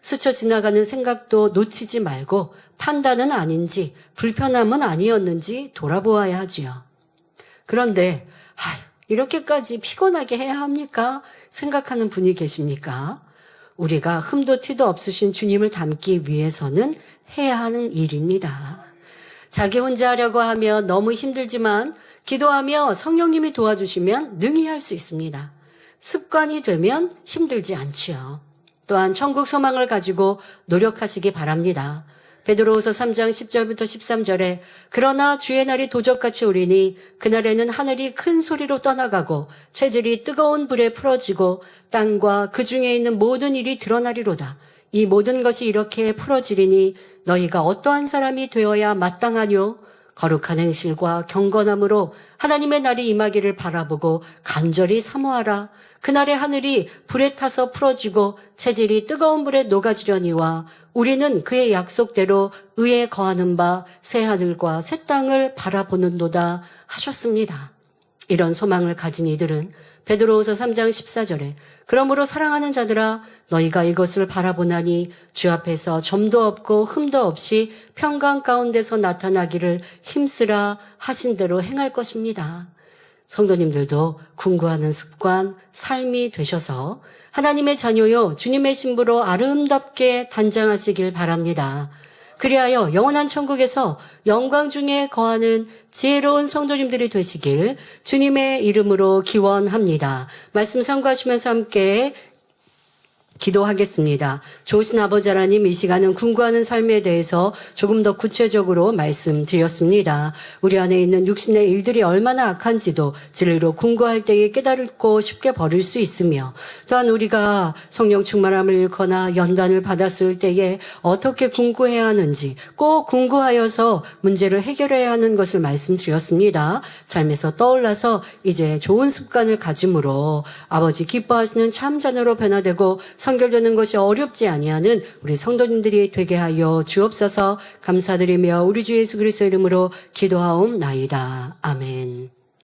스쳐 지나가는 생각도 놓치지 말고 판단은 아닌지, 불편함은 아니었는지 돌아보아야 하지요. 그런데 이렇게까지 피곤하게 해야 합니까? 생각하는 분이 계십니까? 우리가 흠도 티도 없으신 주님을 닮기 위해서는 해야 하는 일입니다. 자기 혼자 하려고 하면 너무 힘들지만 기도하며 성령님이 도와주시면 능히 할 수 있습니다. 습관이 되면 힘들지 않지요. 또한 천국 소망을 가지고 노력하시기 바랍니다. 베드로후서 3장 10절부터 13절에 그러나 주의 날이 도적같이 오리니 그날에는 하늘이 큰 소리로 떠나가고 체질이 뜨거운 불에 풀어지고 땅과 그 중에 있는 모든 일이 드러나리로다. 이 모든 것이 이렇게 풀어지리니 너희가 어떠한 사람이 되어야 마땅하뇨? 거룩한 행실과 경건함으로 하나님의 날이 임하기를 바라보고 간절히 사모하라. 그날의 하늘이 불에 타서 풀어지고 체질이 뜨거운 불에 녹아지려니와 우리는 그의 약속대로 의에 거하는 바 새 하늘과 새 땅을 바라보는도다 하셨습니다. 이런 소망을 가진 이들은 베드로후서 3장 14절에 그러므로 사랑하는 자들아 너희가 이것을 바라보나니 주 앞에서 점도 없고 흠도 없이 평강 가운데서 나타나기를 힘쓰라 하신 대로 행할 것입니다. 성도님들도 궁구하는 습관, 삶이 되셔서 하나님의 자녀요 주님의 신부로 아름답게 단장하시길 바랍니다. 그리하여 영원한 천국에서 영광 중에 거하는 지혜로운 성도님들이 되시길 주님의 이름으로 기원합니다. 말씀 참고하시면서 함께 기도하겠습니다. 좋으신 아버지 하나님, 이 시간은 궁구하는 삶에 대해서 조금 더 구체적으로 말씀드렸습니다. 우리 안에 있는 육신의 일들이 얼마나 악한지도 진리로 궁구할 때에 깨달고 쉽게 버릴 수 있으며 또한 우리가 성령 충만함을 잃거나 연단을 받았을 때에 어떻게 궁구해야 하는지 꼭 궁구하여서 문제를 해결해야 하는 것을 말씀드렸습니다. 삶에서 떠올라서 이제 좋은 습관을 가짐으로 아버지 기뻐하시는 참자녀로 변화되고 선결되는 것이 어렵지 아니하는 우리 성도님들이 되게 하여 주옵소서. 감사드리며 우리 주 예수 그리스도의 이름으로 기도하옵나이다. 아멘.